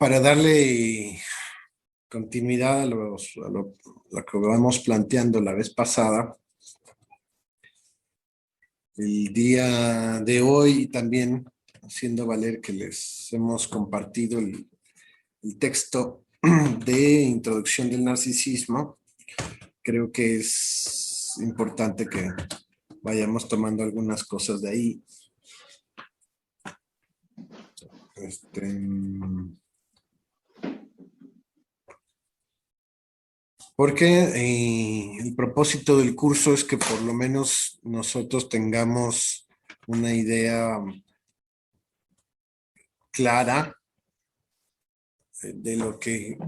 para darle continuidad lo que vamos planteando la vez pasada, el día de hoy también haciendo valer que les hemos compartido el texto de introducción del narcisismo, creo que es importante que vayamos tomando algunas cosas de ahí. Porque el propósito del curso es que por lo menos nosotros tengamos una idea clara de lo que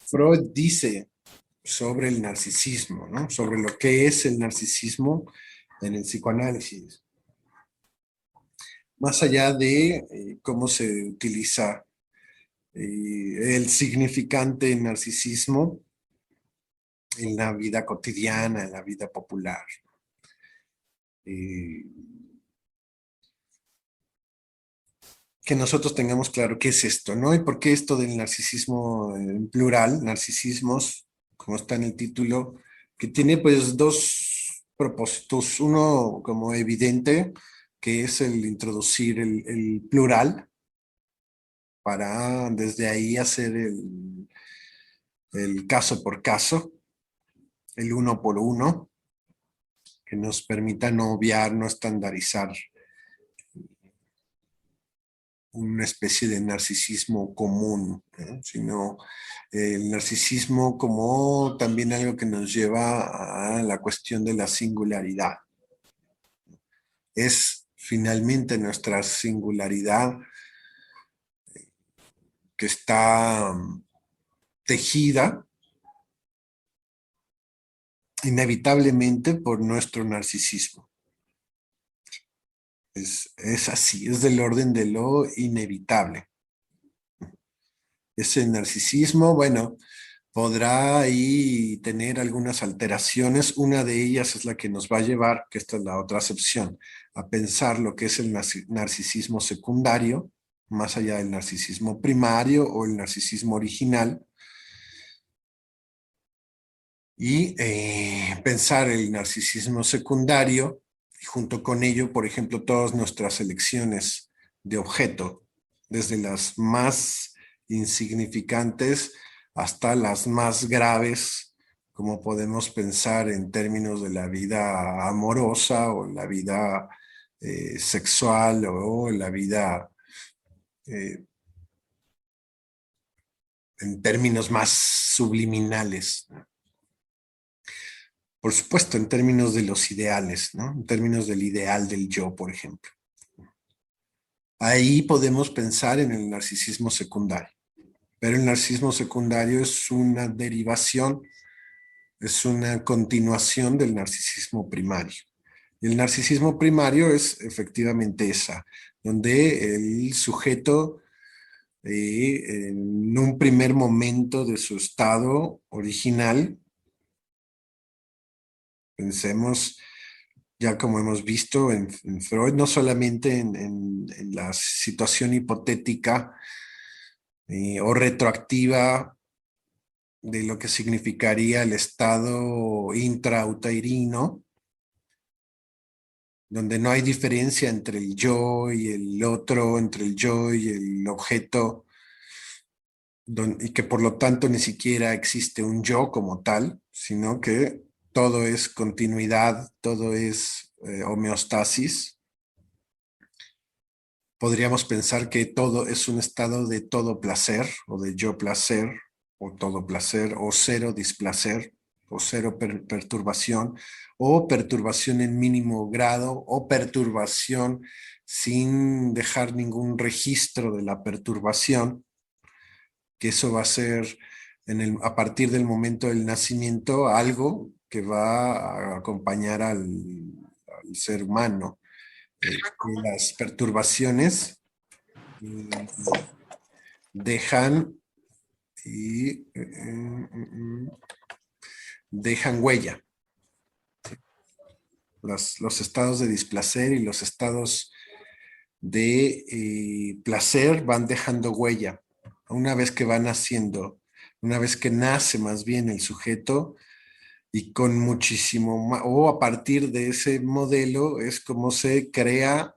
Freud dice sobre el narcisismo, ¿no? Sobre lo que es el narcisismo en el psicoanálisis. Más allá de cómo se utiliza el significante narcisismo en la vida cotidiana, en la vida popular. Que nosotros tengamos claro qué es esto, ¿no? Y por qué esto del narcisismo en plural, narcisismos, como está en el título, que tiene pues dos propósitos. Uno como evidente, que es el introducir el plural, para desde ahí hacer el caso por caso, el uno por uno, que nos permita no obviar, no estandarizar una especie de narcisismo común, ¿no? Sino el narcisismo como también algo que nos lleva a la cuestión de la singularidad. Es finalmente nuestra singularidad que está tejida inevitablemente por nuestro narcisismo. Es así, es del orden de lo inevitable. Ese narcisismo, bueno, podrá ahí tener algunas alteraciones. Una de ellas es la que nos va a llevar, que esta es la otra acepción, a pensar lo que es el narcisismo secundario, más allá del narcisismo primario o el narcisismo original. Y pensar el narcisismo secundario, y junto con ello, por ejemplo, todas nuestras elecciones de objeto, desde las más insignificantes hasta las más graves, como podemos pensar en términos de la vida amorosa o la vida sexual o la vida en términos más subliminales. Por supuesto, en términos de los ideales, ¿no? En términos del ideal del yo, por ejemplo. Ahí podemos pensar en el narcisismo secundario. Pero el narcisismo secundario es una derivación, es una continuación del narcisismo primario. Y el narcisismo primario es efectivamente esa, donde el sujeto en un primer momento de su estado original, pensemos ya como hemos visto en Freud, no solamente en la situación hipotética o retroactiva de lo que significaría el estado intrauterino, donde no hay diferencia entre el yo y el otro, entre el yo y el objeto, y que por lo tanto ni siquiera existe un yo como tal, sino que todo es continuidad, todo es homeostasis. Podríamos pensar que todo es un estado de todo placer o de yo placer o todo placer o cero displacer o cero perturbación o perturbación en mínimo grado o perturbación sin dejar ningún registro de la perturbación, que eso va a ser a partir del momento del nacimiento algo que va a acompañar al ser humano. Las perturbaciones dejan dejan huella. Los estados de displacer y los estados de placer van dejando huella. una vez que va naciendo, una vez que nace más bien el sujeto, y con muchísimo más, o a partir de ese modelo es como se crea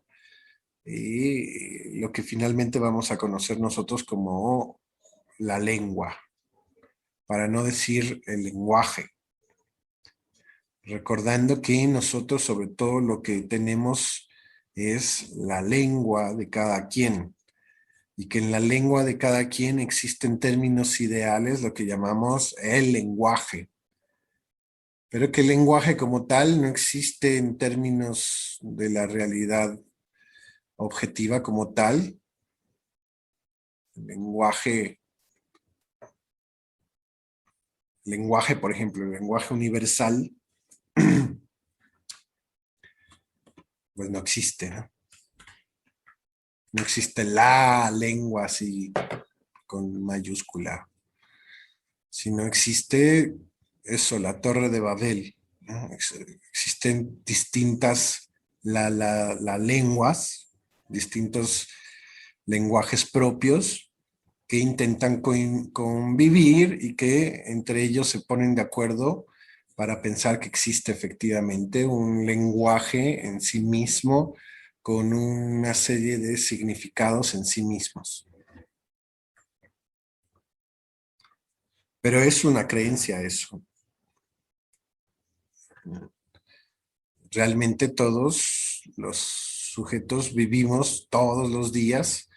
lo que finalmente vamos a conocer nosotros como la lengua, para no decir el lenguaje. Recordando que nosotros sobre todo lo que tenemos es la lengua de cada quien y que en la lengua de cada quien existen términos ideales, lo que llamamos el lenguaje, pero que el lenguaje como tal no existe en términos de la realidad objetiva como tal. El lenguaje, por ejemplo, el lenguaje universal, pues no existe, ¿no? No existe la lengua así con mayúscula, sino existe eso, la Torre de Babel, ¿no? Existen distintas lenguas, distintos lenguajes propios que intentan convivir y que entre ellos se ponen de acuerdo para pensar que existe efectivamente un lenguaje en sí mismo con una serie de significados en sí mismos. Pero es una creencia eso. Realmente todos los sujetos vivimos todos los días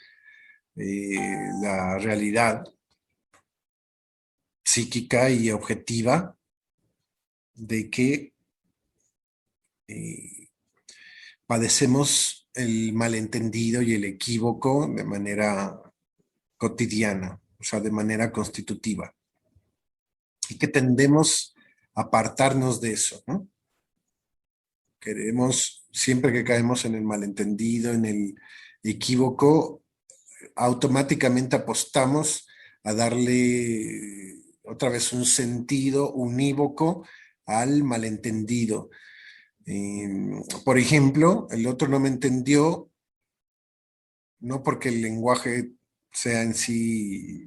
la realidad psíquica y objetiva de que eh, padecemos el malentendido y el equívoco de manera cotidiana, o sea, de manera constitutiva, y que tendemos a apartarnos de eso, ¿no? Queremos, siempre que caemos en el malentendido, en el equívoco, automáticamente apostamos a darle otra vez un sentido unívoco al malentendido. Por ejemplo, el otro no me entendió, no porque el lenguaje sea en sí,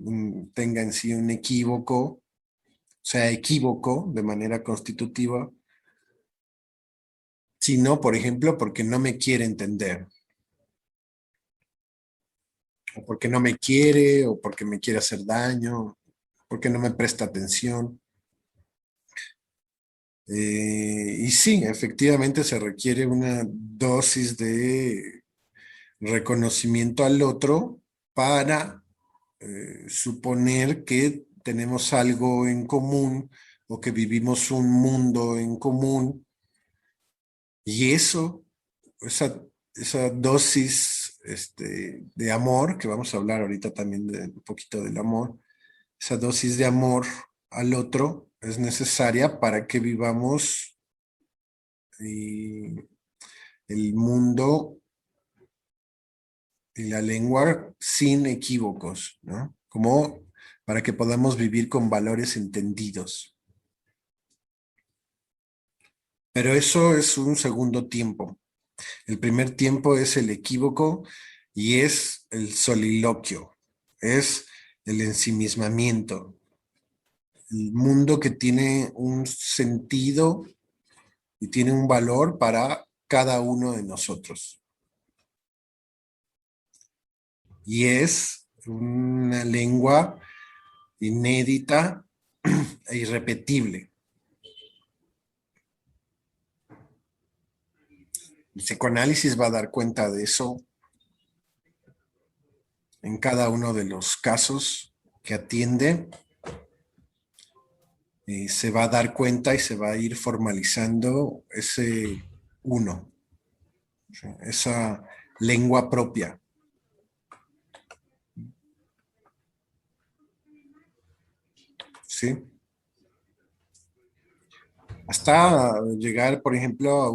tenga en sí un equívoco, sea equívoco de manera constitutiva, sino, por ejemplo, porque no me quiere entender, o porque no me quiere, o porque me quiere hacer daño, porque no me presta atención. Y sí, efectivamente se requiere una dosis de reconocimiento al otro para suponer que tenemos algo en común o que vivimos un mundo en común. Y eso, esa, esa dosis de amor, que vamos a hablar ahorita también de un poquito del amor, esa dosis de amor al otro es necesaria para que vivamos eh, el mundo y la lengua sin equívocos, ¿no? Como para que podamos vivir con valores entendidos. Pero eso es un segundo tiempo. El primer tiempo es el equívoco y es el soliloquio, es el ensimismamiento, el mundo que tiene un sentido y tiene un valor para cada uno de nosotros. Y es una lengua inédita e irrepetible. El psicoanálisis va a dar cuenta de eso en cada uno de los casos que atiende. Se va a dar cuenta y se va a ir formalizando ese uno, ¿sí? Esa lengua propia. ¿Sí? Hasta llegar, por ejemplo,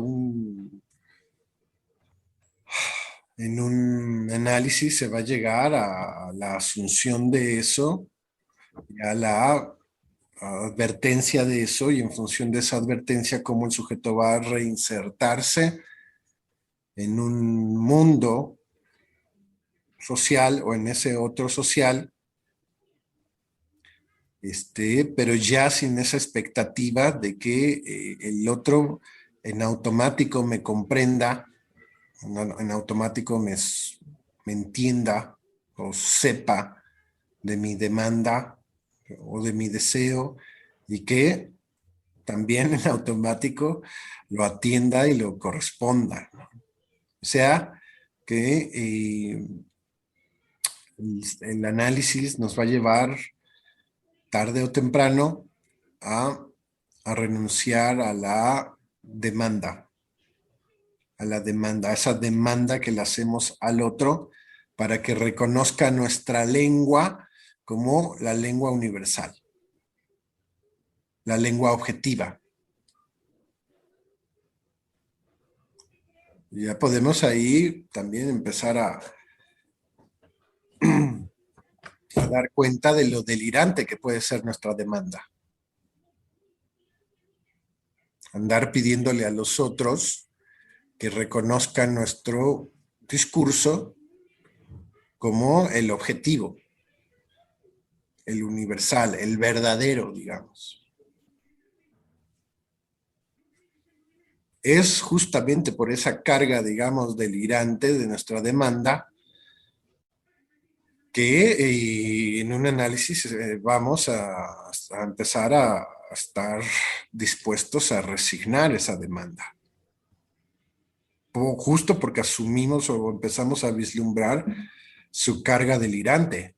en un análisis se va a llegar a la asunción de eso y a la advertencia de eso y en función de esa advertencia cómo el sujeto va a reinsertarse en un mundo social o en ese otro social pero ya sin esa expectativa de que el otro en automático me comprenda, en automático me entienda o sepa de mi demanda o de mi deseo y que también en automático lo atienda y lo corresponda, ¿no? O sea, que el análisis nos va a llevar tarde o temprano a, a renunciar a la demanda, a esa demanda que le hacemos al otro para que reconozca nuestra lengua como la lengua universal, la lengua objetiva. Y ya podemos ahí también empezar a dar cuenta de lo delirante que puede ser nuestra demanda. Andar pidiéndole a los otros que reconozcan nuestro discurso como el objetivo, el universal, el verdadero, digamos. Es justamente por esa carga, digamos, delirante de nuestra demanda que en un análisis vamos a empezar a estar dispuestos a resignar esa demanda. Justo porque asumimos o empezamos a vislumbrar su carga delirante.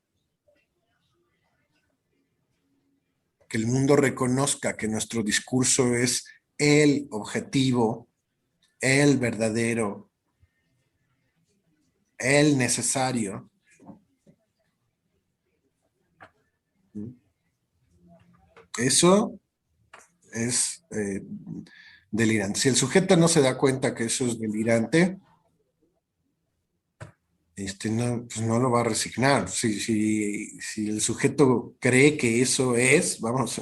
Que el mundo reconozca que nuestro discurso es el objetivo, el verdadero, el necesario. Eso es delirante. Si el sujeto no se da cuenta que eso es delirante, no, pues no lo va a resignar. Si el sujeto cree que eso es, vamos,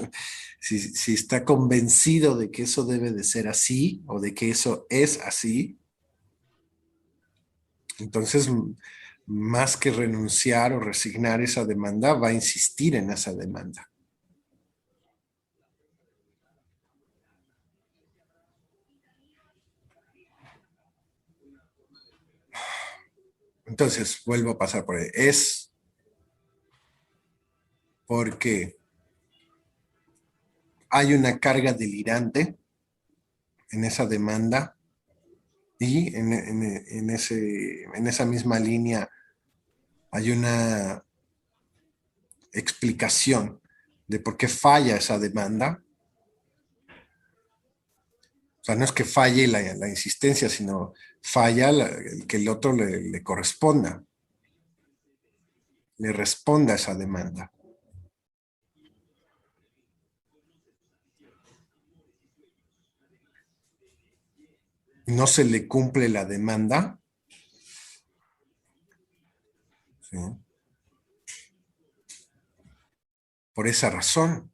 si está convencido de que eso debe de ser así o de que eso es así, entonces más que renunciar o resignar esa demanda, va a insistir en esa demanda. Entonces, vuelvo a pasar por ahí. Es porque hay una carga delirante en esa demanda y en esa misma línea hay una explicación de por qué falla esa demanda. O sea, no es que falle la insistencia, sino falla que el otro le corresponda, le responda a esa demanda. No se le cumple la demanda, ¿sí? Por esa razón,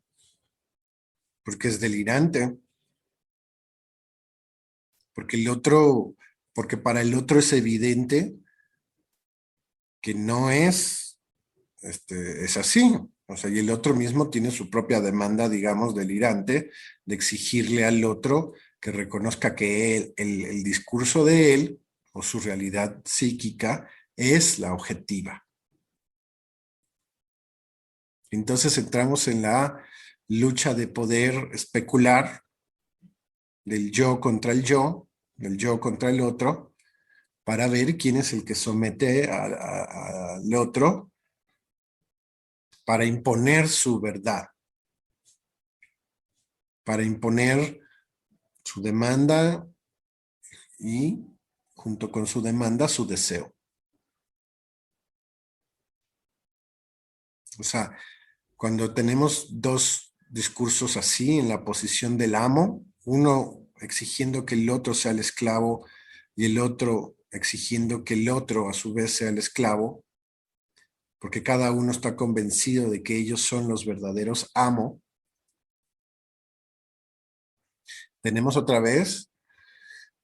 porque es delirante, porque el otro, porque para el otro es evidente que no es así. O sea, y el otro mismo tiene su propia demanda, digamos, delirante, de exigirle al otro que reconozca que el discurso de él o su realidad psíquica es la objetiva. Entonces entramos en la lucha de poder especular del yo contra el yo, del yo contra el otro, para ver quién es el que somete al otro para imponer su verdad, para imponer su demanda y junto con su demanda su deseo. O sea, cuando tenemos dos discursos así en la posición del amo, uno exigiendo que el otro sea el esclavo y el otro exigiendo que el otro a su vez sea el esclavo, porque cada uno está convencido de que ellos son los verdaderos amos, tenemos otra vez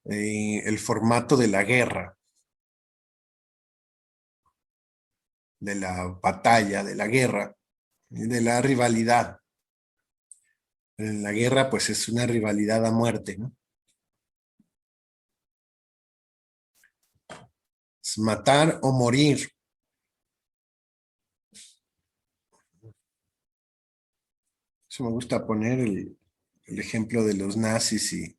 el formato de la guerra, de la batalla, de la guerra, y de la rivalidad. En la guerra, pues es una rivalidad a muerte, ¿no? Es matar o morir. Eso me gusta poner el ejemplo de los nazis y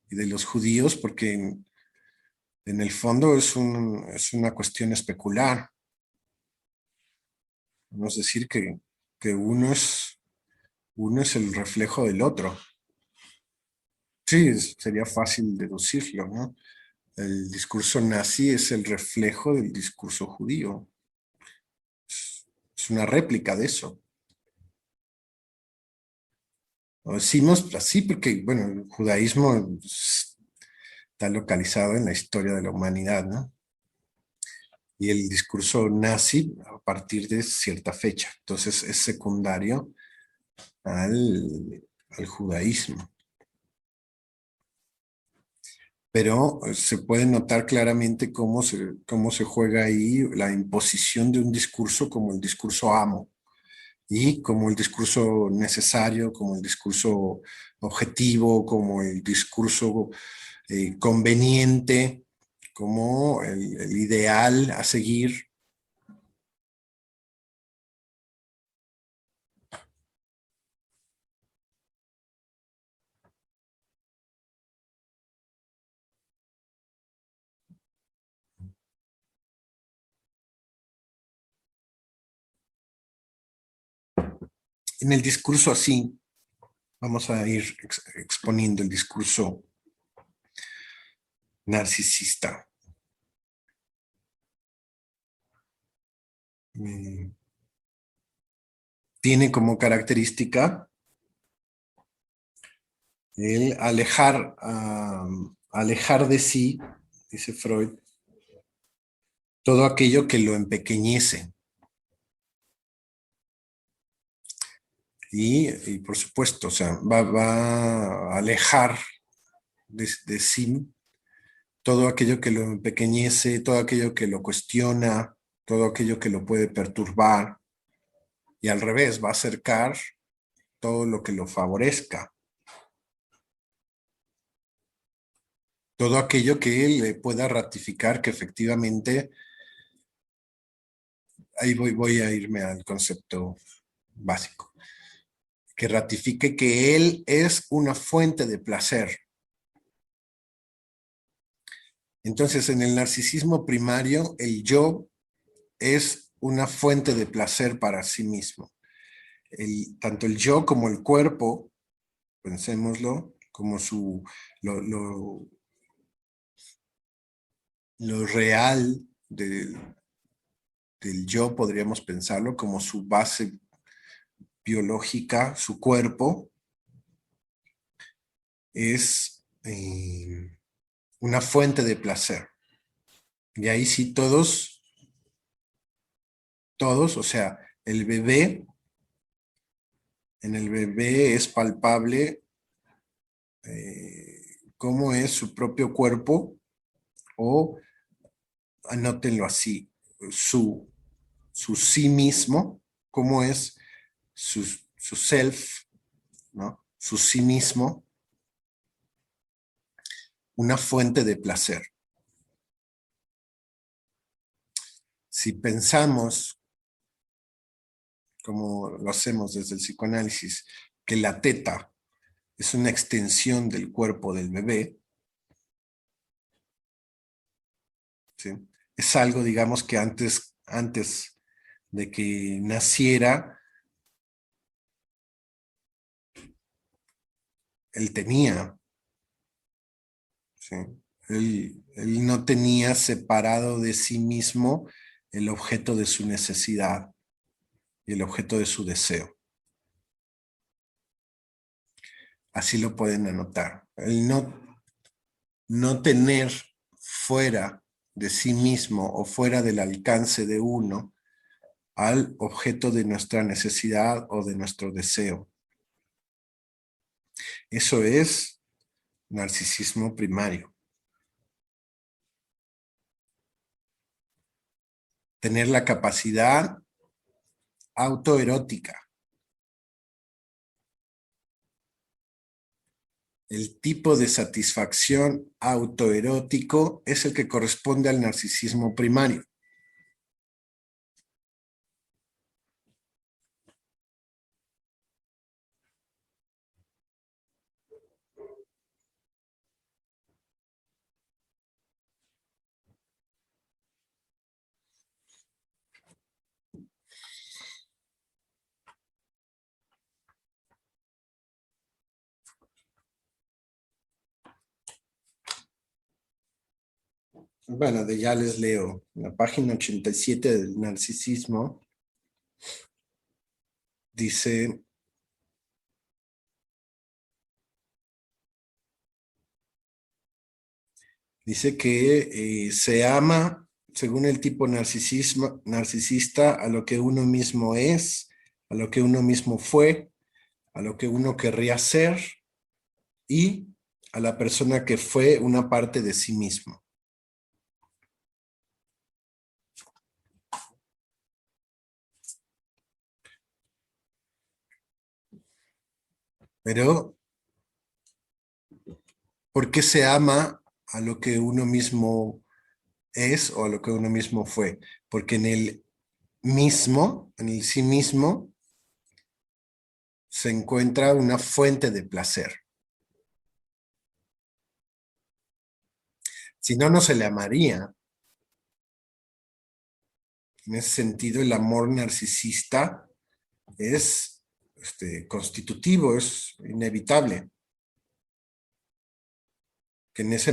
de los judíos, porque en el fondo es una cuestión especular. Es decir, que uno es el reflejo del otro. Sí, sería fácil deducirlo, ¿no? El discurso nazi es el reflejo del discurso judío. Es una réplica de eso. Lo decimos así porque, bueno, el judaísmo está localizado en la historia de la humanidad, ¿no? Y el discurso nazi a partir de cierta fecha. Entonces es secundario al judaísmo. Pero se puede notar claramente cómo se juega ahí la imposición de un discurso como el discurso amo y como el discurso necesario, como el discurso objetivo, como el discurso conveniente, como el ideal a seguir. En el discurso así, vamos a ir exponiendo el discurso narcisista. Mm, Tiene como característica el alejar de sí, dice Freud, todo aquello que lo empequeñece. Y por supuesto, o sea, va a alejar de sí todo aquello que lo empequeñece, todo aquello que lo cuestiona, todo aquello que lo puede perturbar, y al revés, va a acercar todo lo que lo favorezca, todo aquello que le pueda ratificar que efectivamente, ahí voy a irme al concepto básico, que ratifique que él es una fuente de placer. Entonces, en el narcisismo primario, el yo es una fuente de placer para sí mismo. Tanto el yo como el cuerpo, pensémoslo, como lo, lo, lo real del yo, podríamos pensarlo como su base biológica, su cuerpo, es una fuente de placer. Y ahí sí todos, o sea, en el bebé es palpable cómo es su propio cuerpo, o anótenlo así, su, su sí mismo, cómo es su self, ¿no? Su sí mismo, una fuente de placer. Si pensamos, como lo hacemos desde el psicoanálisis, que la teta es una extensión del cuerpo del bebé, ¿sí? Es algo, digamos, que antes de que naciera, él tenía, ¿sí? Él no tenía separado de sí mismo el objeto de su necesidad y el objeto de su deseo. Así lo pueden anotar. El no tener fuera de sí mismo o fuera del alcance de uno al objeto de nuestra necesidad o de nuestro deseo. Eso es narcisismo primario. Tener la capacidad autoerótica. El tipo de satisfacción autoerótico es el que corresponde al narcisismo primario. Bueno, ya les leo. La página 87 del narcisismo dice, que se ama, según el tipo narcisista, a lo que uno mismo es, a lo que uno mismo fue, a lo que uno querría ser y a la persona que fue una parte de sí mismo. Pero, ¿por qué se ama a lo que uno mismo es o a lo que uno mismo fue? Porque en el mismo, en el sí mismo, se encuentra una fuente de placer. Si no, no se le amaría. En ese sentido, el amor narcisista es constitutivo, es inevitable. Que en ese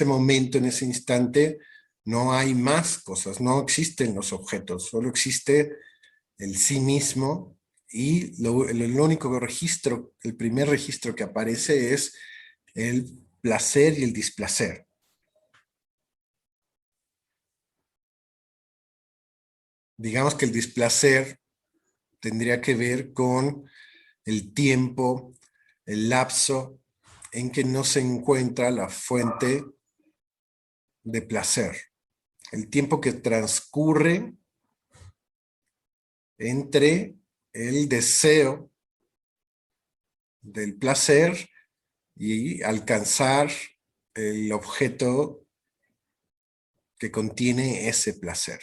momento, en ese instante, no hay más cosas, no existen los objetos, solo existe el sí mismo y el único registro, el primer registro que aparece es el placer y el displacer. Digamos que el displacer tendría que ver con el tiempo, el lapso en que no se encuentra la fuente de placer. El tiempo que transcurre entre el deseo del placer y alcanzar el objeto que contiene ese placer.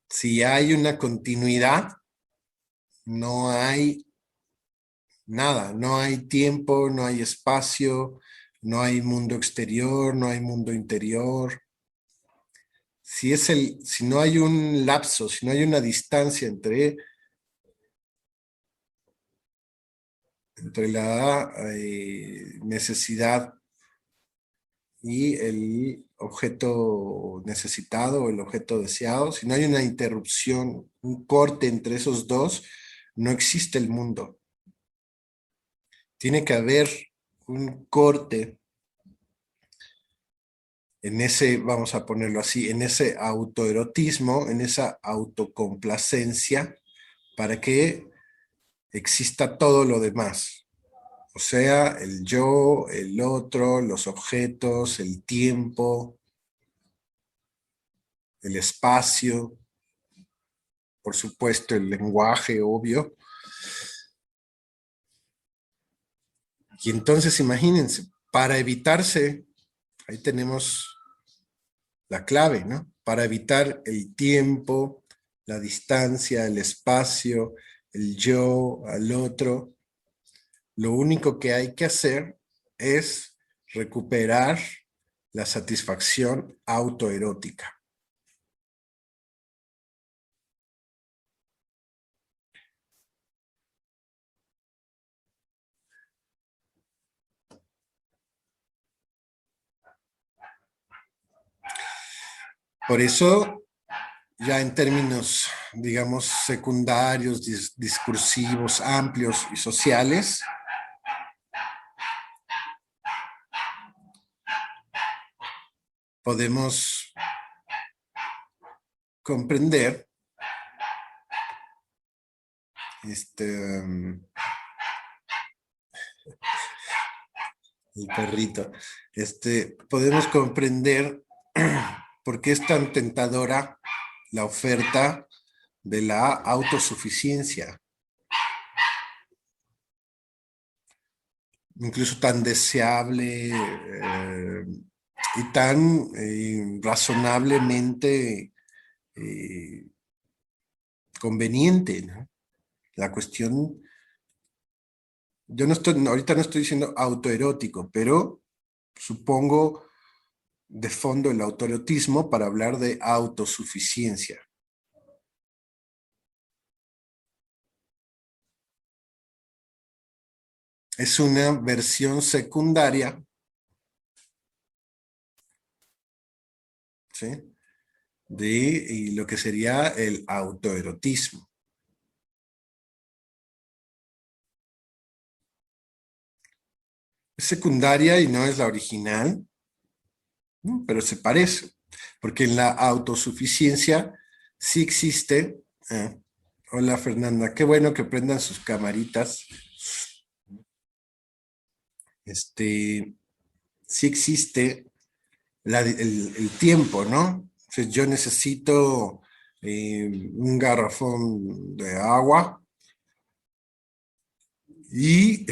Si hay una continuidad, no hay nada, no hay tiempo, no hay espacio, no hay mundo exterior, no hay mundo interior. Si no hay un lapso, si no hay una distancia entre la necesidad y el objeto necesitado o el objeto deseado, si no hay una interrupción, un corte entre esos dos, no existe el mundo. Tiene que haber un corte en ese, vamos a ponerlo así, en ese autoerotismo, en esa autocomplacencia, para que exista todo lo demás. O sea, el yo, el otro, los objetos, el tiempo, el espacio, por supuesto, el lenguaje, obvio. Y entonces, imagínense, para evitarse, ahí tenemos la clave, ¿no? Para evitar el tiempo, la distancia, el espacio, el yo al otro, lo único que hay que hacer es recuperar la satisfacción autoerótica. Por eso, ya en términos, digamos, secundarios, discursivos, amplios y sociales, podemos comprender el perrito, podemos comprender por qué es tan tentadora la oferta de la autosuficiencia, incluso tan deseable y tan razonablemente eh, conveniente, ¿no? La cuestión, yo no estoy, ahorita no estoy diciendo autoerótico, pero supongo de fondo el autoerotismo para hablar de autosuficiencia. Es una versión secundaria, ¿sí? De lo que sería el autoerotismo. Es secundaria y no es la original, ¿no? Pero se parece, porque en la autosuficiencia sí existe. Hola Fernanda, qué bueno que prendan sus camaritas. Sí existe el tiempo, ¿no? Entonces yo necesito un garrafón de agua y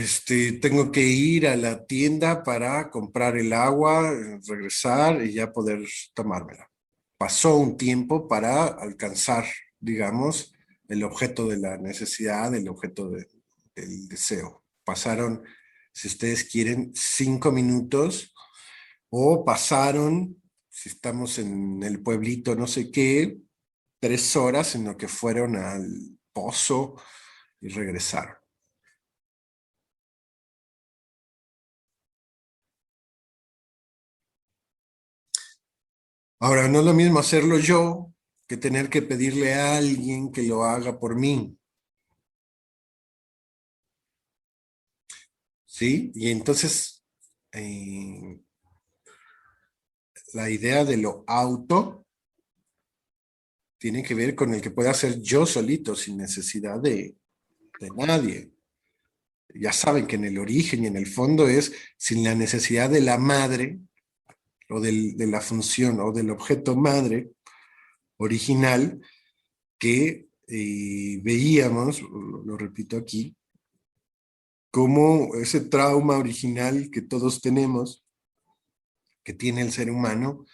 tengo que ir a la tienda para comprar el agua, regresar y ya poder tomármela. Pasó un tiempo para alcanzar, digamos, el objeto de la necesidad, el objeto del deseo. Pasaron, si ustedes quieren, 5 minutos o pasaron, si estamos en el pueblito no sé qué, 3 horas en lo que fueron al pozo y regresaron. Ahora, no es lo mismo hacerlo yo que tener que pedirle a alguien que lo haga por mí, ¿sí? Y entonces, eh, la idea de lo auto tiene que ver con el que pueda hacer yo solito, sin necesidad de nadie. Ya saben que en el origen y en el fondo es sin la necesidad de la madre o de la función o del objeto madre original que veíamos, lo repito aquí, como ese trauma original que todos tenemos, que tiene el ser humano,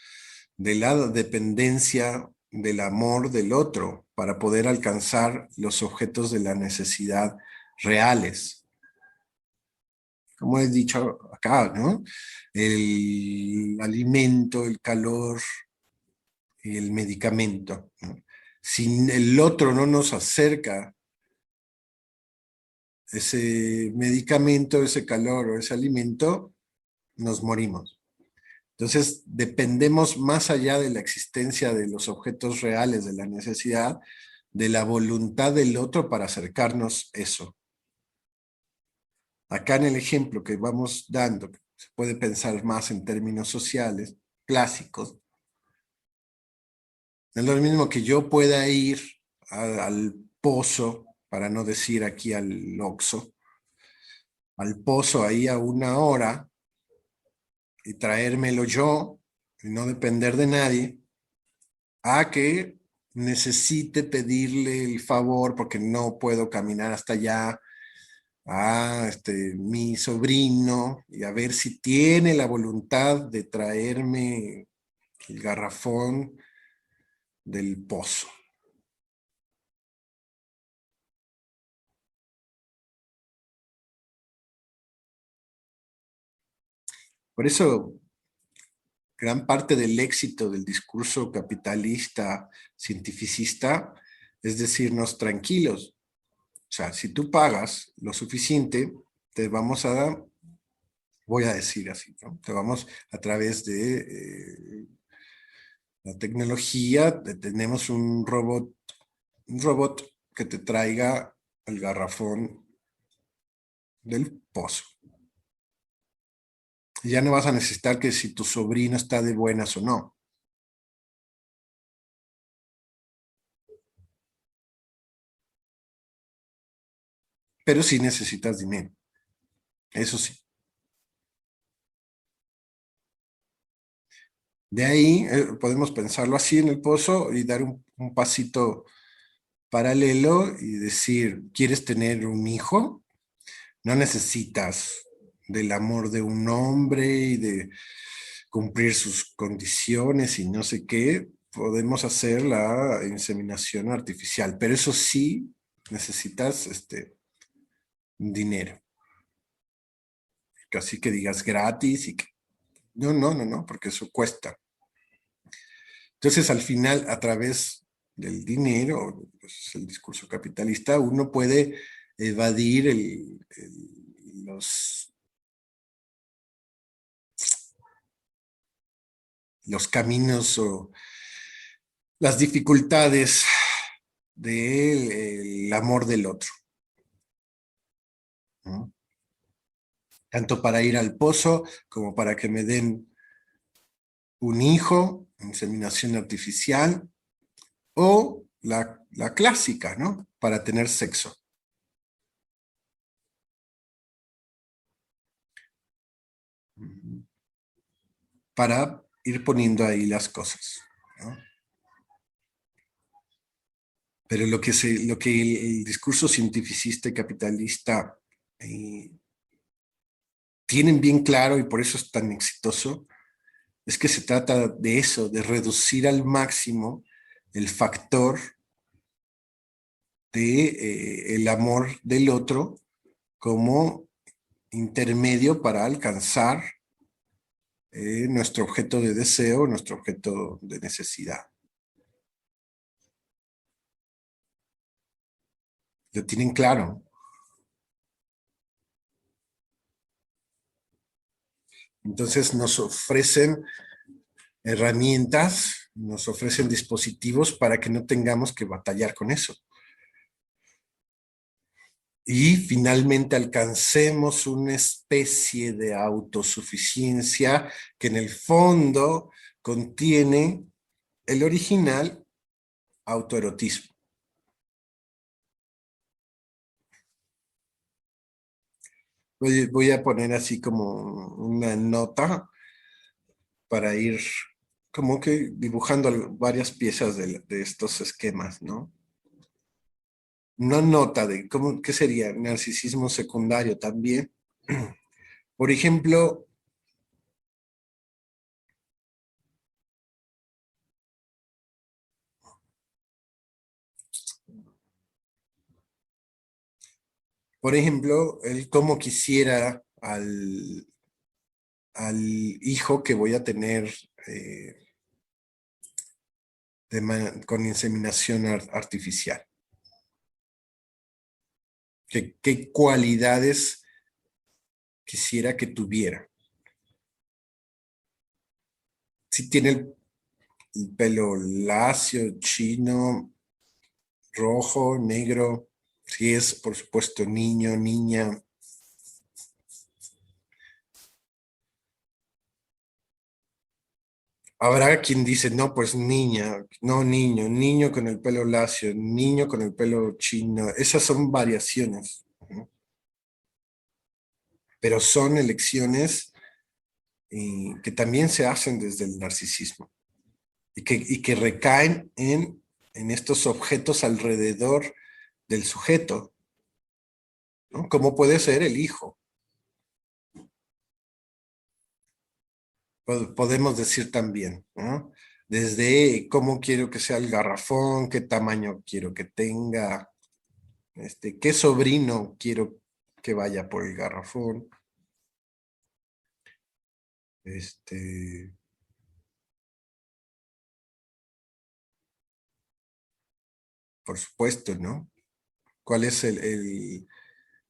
de la dependencia del amor del otro para poder alcanzar los objetos de la necesidad reales. Como he dicho acá, ¿no? El alimento, el calor y el medicamento, ¿no? Si el otro no nos acerca ese medicamento, ese calor o ese alimento, nos morimos. Entonces, dependemos más allá de la existencia de los objetos reales de la necesidad, de la voluntad del otro para acercarnos eso. Acá en el ejemplo que vamos dando, se puede pensar más en términos sociales, clásicos. Es lo mismo que yo pueda ir al pozo, para no decir aquí al Oxxo, al pozo ahí a 1 hora y traérmelo yo y no depender de nadie, a que necesite pedirle el favor porque no puedo caminar hasta allá a mi sobrino y a ver si tiene la voluntad de traerme el garrafón del pozo. Por eso, gran parte del éxito del discurso capitalista, cientificista, es decirnos tranquilos. O sea, si tú pagas lo suficiente, te vamos a, voy a decir así, ¿no? Te vamos a través de la tecnología, tenemos un robot que te traiga el garrafón del pozo. Y ya no vas a necesitar que si tu sobrino está de buenas o no, pero sí necesitas dinero, eso sí. De ahí podemos pensarlo así en el pozo y dar un pasito paralelo y decir, ¿quieres tener un hijo? No necesitas del amor de un hombre y de cumplir sus condiciones y no sé qué. Podemos hacer la inseminación artificial, pero eso sí necesitas dinero. Así que digas gratis y que... No, no, no, no, porque eso cuesta. Entonces, al final, a través del dinero, pues, el discurso capitalista, uno puede evadir los caminos o las dificultades del amor del otro, ¿no? Tanto para ir al pozo como para que me den un hijo, inseminación artificial, o la clásica, ¿no? Para tener sexo. Para ir poniendo ahí las cosas, ¿no? Pero lo que el discurso cientificista y capitalista eh, tienen bien claro y por eso es tan exitoso, es que se trata de eso, de reducir al máximo el factor de el amor del otro como intermedio para alcanzar nuestro objeto de deseo, nuestro objeto de necesidad. Lo tienen claro. Entonces nos ofrecen herramientas, nos ofrecen dispositivos para que no tengamos que batallar con eso. Y finalmente alcancemos una especie de autosuficiencia que en el fondo contiene el original autoerotismo. Voy a poner así como una nota para ir como que dibujando varias piezas de estos esquemas, ¿no? Una nota de cómo, qué sería narcisismo secundario también. Por ejemplo, el cómo quisiera al hijo que voy a tener con inseminación artificial. ¿Qué cualidades quisiera que tuviera? Si tiene el pelo lacio, chino, rojo, negro, si es, por supuesto, niño, niña. Habrá quien dice, no, pues niña, no niño, niño con el pelo lacio, niño con el pelo chino. Esas son variaciones, ¿no? Pero son elecciones que también se hacen desde el narcisismo y que recaen en estos objetos alrededor del sujeto, ¿no? Como puede ser el hijo. Podemos decir también, ¿no? Desde cómo quiero que sea el garrafón, qué tamaño quiero que tenga, qué sobrino quiero que vaya por el garrafón, este, por supuesto, ¿no? ¿Cuál es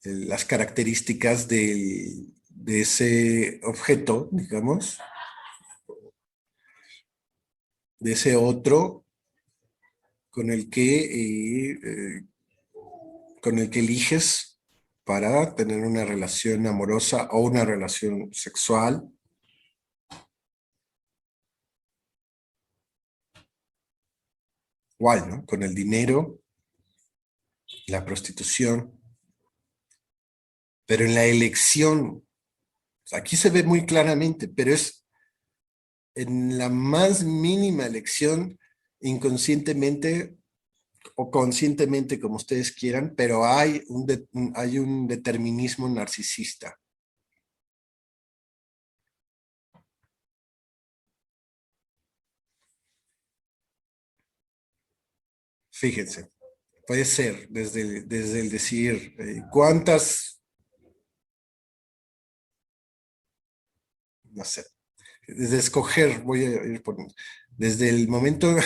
las características de ese objeto, digamos, de ese otro con el con el que eliges para tener una relación amorosa o una relación sexual? Igual, ¿no? Con el dinero, la prostitución, pero en la elección, aquí se ve muy claramente, pero es en la más mínima elección, inconscientemente o conscientemente, como ustedes quieran, pero hay hay un determinismo narcisista. Fíjense, puede ser desde el decir cuántas, no sé, desde escoger, voy a ir poniendo, desde el momento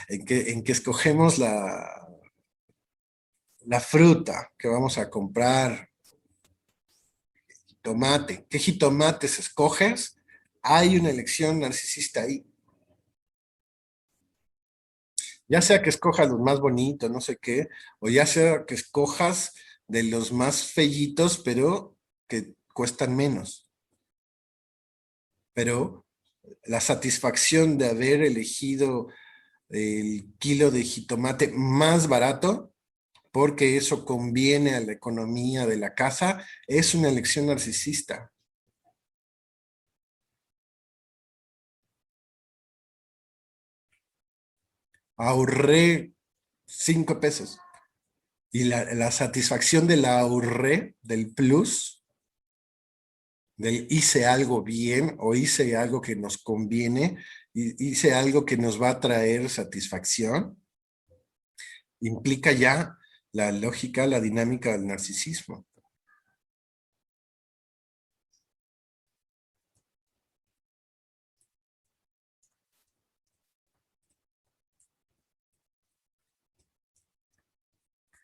en que escogemos la fruta que vamos a comprar, tomate, ¿qué jitomates escoges? Hay una elección narcisista ahí. Ya sea que escojas los más bonitos, no sé qué, o ya sea que escojas de los más fellitos, pero que cuestan menos. Pero la satisfacción de haber elegido el kilo de jitomate más barato, porque eso conviene a la economía de la casa, es una elección narcisista. Ahorré 5 pesos. Y la satisfacción de la ahorré, del plus, del hice algo bien o hice algo que nos conviene, hice algo que nos va a traer satisfacción, implica ya la lógica, la dinámica del narcisismo.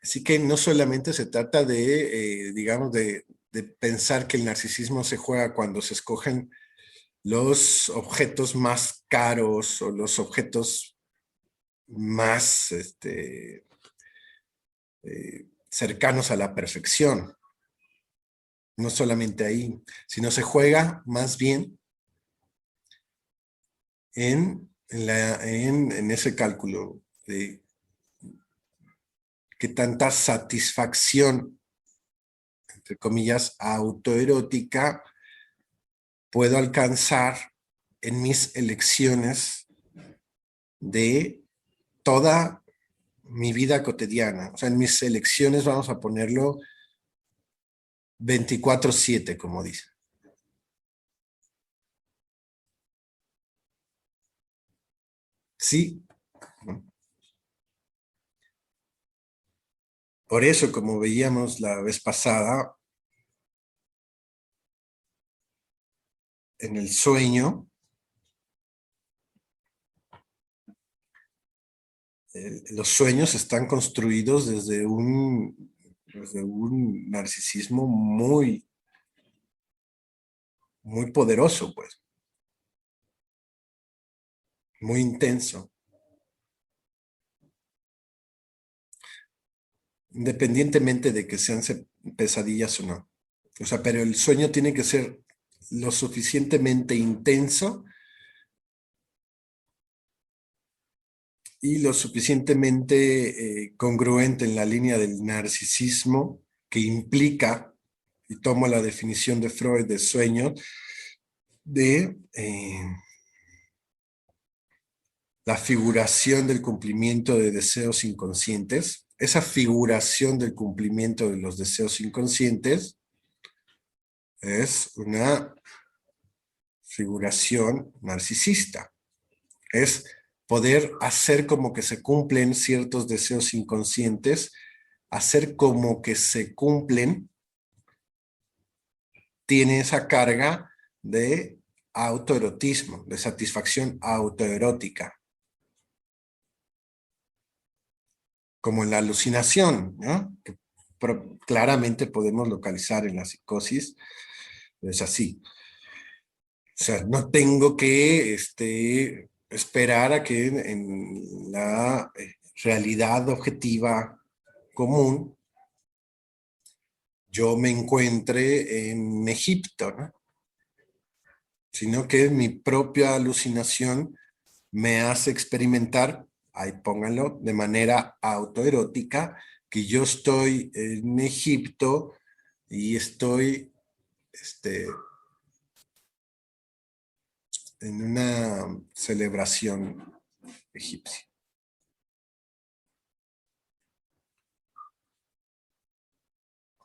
Así que no solamente se trata de, digamos, de pensar que el narcisismo se juega cuando se escogen los objetos más caros o los objetos más cercanos a la perfección. No solamente ahí, sino se juega más bien en ese cálculo de qué tanta satisfacción, entre comillas, autoerótica puedo alcanzar en mis elecciones de toda mi vida cotidiana. O sea, en mis elecciones vamos a ponerlo 24/7, como dice. Sí, por eso, como veíamos la vez pasada, en el sueño, los sueños están construidos desde un narcisismo muy poderoso, pues, muy intenso, independientemente de que sean pesadillas o no. O sea, pero el sueño tiene que ser lo suficientemente intenso y lo suficientemente congruente en la línea del narcisismo que implica, y tomo la definición de Freud de sueño, de la figuración del cumplimiento de deseos inconscientes. Esa figuración del cumplimiento de los deseos inconscientes es una figuración narcisista. Es poder hacer como que se cumplen ciertos deseos inconscientes, hacer como que se cumplen, tiene esa carga de autoerotismo, de satisfacción autoerótica, como en la alucinación, ¿no? Que claramente podemos localizar en la psicosis, es así. O sea, no tengo que esperar a que en la realidad objetiva común yo me encuentre en Egipto, ¿no? Sino que mi propia alucinación me hace experimentar, ahí pónganlo, de manera autoerótica, que yo estoy en Egipto y estoy este, en una celebración egipcia.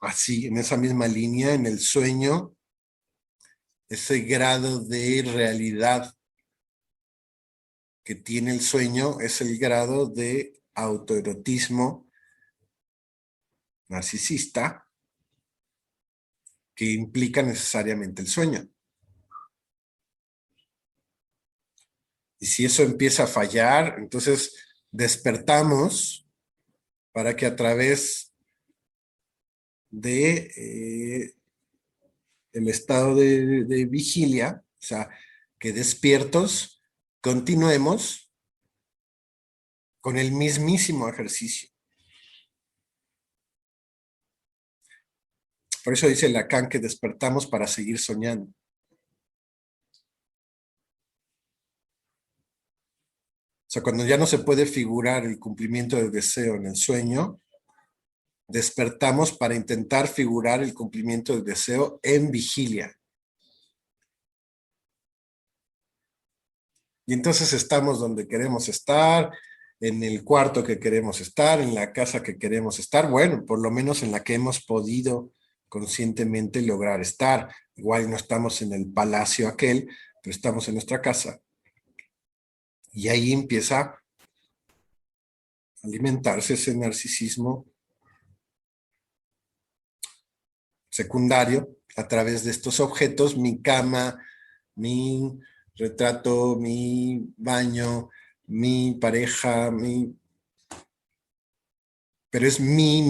así, en esa misma línea, en el sueño, ese grado de realidad que tiene el sueño es el grado de autoerotismo narcisista que implica necesariamente el sueño. Y si eso empieza a fallar, entonces despertamos para que a través de el estado de vigilia, o sea, que despiertos, continuemos con el mismísimo ejercicio. Por eso dice Lacan que despertamos para seguir soñando. O sea, cuando ya no se puede figurar el cumplimiento del deseo en el sueño, despertamos para intentar figurar el cumplimiento del deseo en vigilia. Y entonces estamos donde queremos estar, en el cuarto que queremos estar, en la casa que queremos estar, bueno, por lo menos en la que hemos podido conscientemente lograr estar. Igual no estamos en el palacio aquel, pero estamos en nuestra casa. Y ahí empieza a alimentarse ese narcisismo secundario a través de estos objetos, mi cama, mi retrato, mi baño, mi pareja, mi... Pero es mi.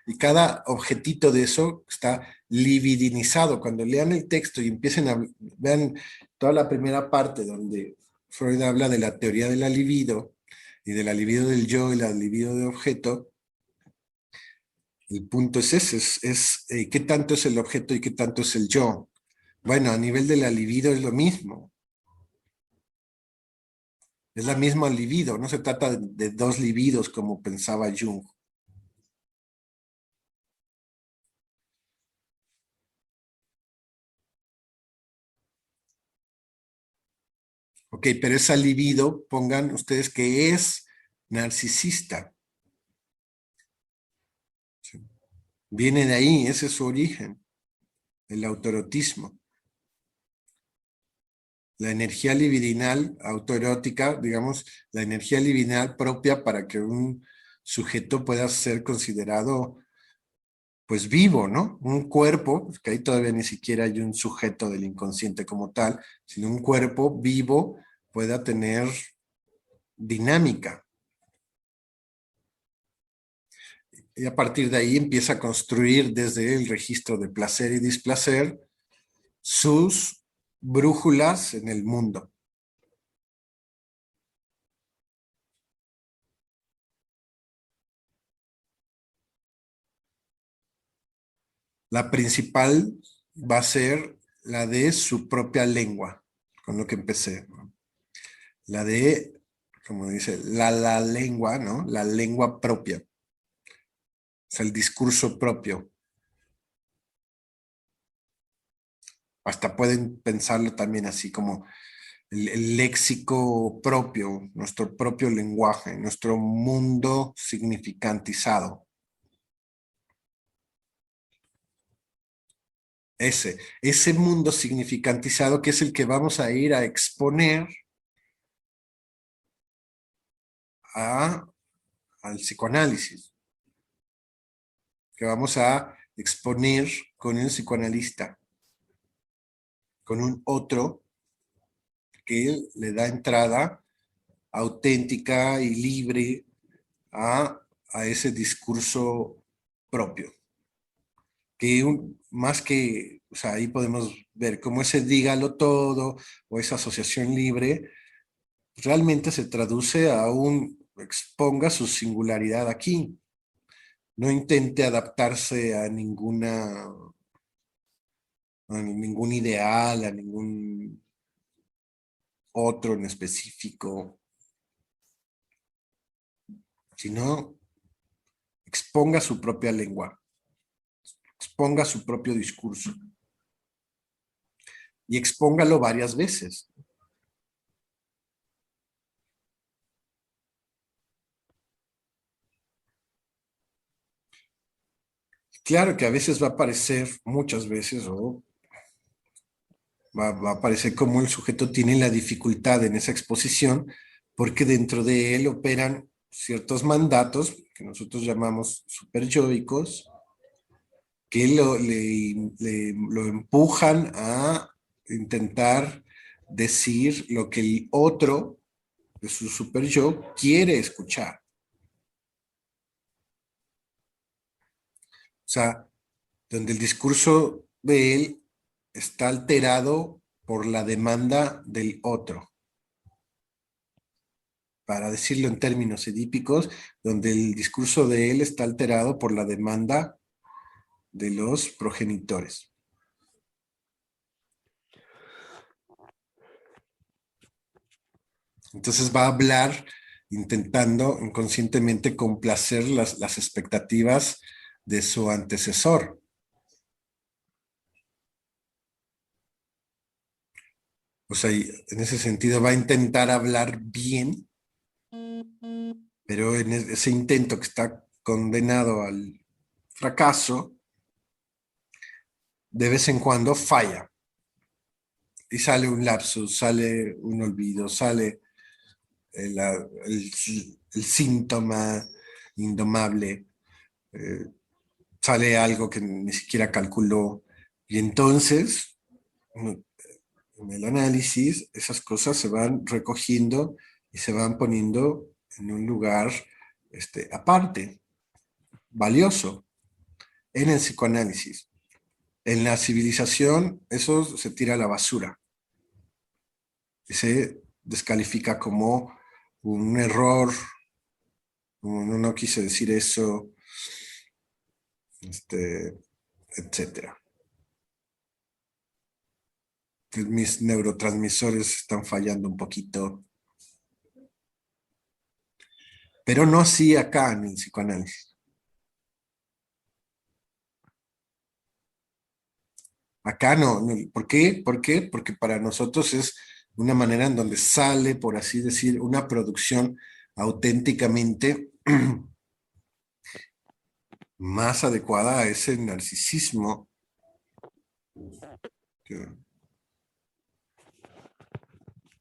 Y cada objetito de eso está libidinizado. Cuando lean el texto y empiecen a... Vean toda la primera parte donde Freud habla de la teoría de la libido y de la libido del yo y la libido de objeto. El punto es ese, qué tanto es el objeto y qué tanto es el yo. Bueno, a nivel de la libido es lo mismo. Es la misma libido, no se trata de dos libidos como pensaba Jung. Ok, pero esa libido, pongan ustedes que es narcisista. ¿Sí? Viene de ahí, ese es su origen, el autoerotismo. La energía libidinal autoerótica, digamos, la energía libidinal propia para que un sujeto pueda ser considerado pues vivo, ¿no? Un cuerpo, que ahí todavía ni siquiera hay un sujeto del inconsciente como tal, sino un cuerpo vivo pueda tener dinámica. Y a partir de ahí empieza a construir desde el registro de placer y displacer sus brújulas en el mundo. La principal va a ser la de su propia lengua, con lo que empecé, ¿no? La de, como dice, la lengua, ¿no? La lengua propia, o sea, el discurso propio. Hasta pueden pensarlo también así como el léxico propio, nuestro propio lenguaje, nuestro mundo significantizado. Ese mundo significantizado que es el que vamos a ir a exponer a, al psicoanálisis, que vamos a exponer con un psicoanalista, con un otro que le da entrada auténtica y libre a ese discurso propio. Que más que, o sea, ahí podemos ver cómo ese dígalo todo o esa asociación libre realmente se traduce a un exponga su singularidad aquí. No intente adaptarse a ningún ideal, a ningún otro en específico, sino exponga su propia lengua, exponga su propio discurso y expóngalo varias veces. claro que a veces va a aparecer, muchas veces, o va a aparecer como el sujeto tiene la dificultad en esa exposición, porque dentro de él operan ciertos mandatos que nosotros llamamos superyoicos, que lo empujan a intentar decir lo que el otro de su super yo quiere escuchar. O sea, donde el discurso de él está alterado por la demanda del otro. Para decirlo en términos edípicos, donde el discurso de él está alterado por la demanda de los progenitores. Entonces va a hablar intentando inconscientemente complacer las expectativas de su antecesor. O sea, en ese sentido va a intentar hablar bien, pero en ese intento que está condenado al fracaso, de vez en cuando falla. Y sale un lapsus, sale un olvido, sale el, el, el síntoma indomable, eh, sale algo que ni siquiera calculó. Y entonces, en el análisis, esas cosas se van recogiendo y se van poniendo en un lugar aparte, valioso, en el psicoanálisis. En la civilización, eso se tira a la basura y se descalifica como un error, no, no quise decir eso, etcétera. Mis neurotransmisores están fallando un poquito, pero no así acá en el psicoanálisis. Acá no, no. ¿Por qué? ¿Por qué? Porque para nosotros es una manera en donde sale, por así decir, una producción auténticamente más adecuada a ese narcisismo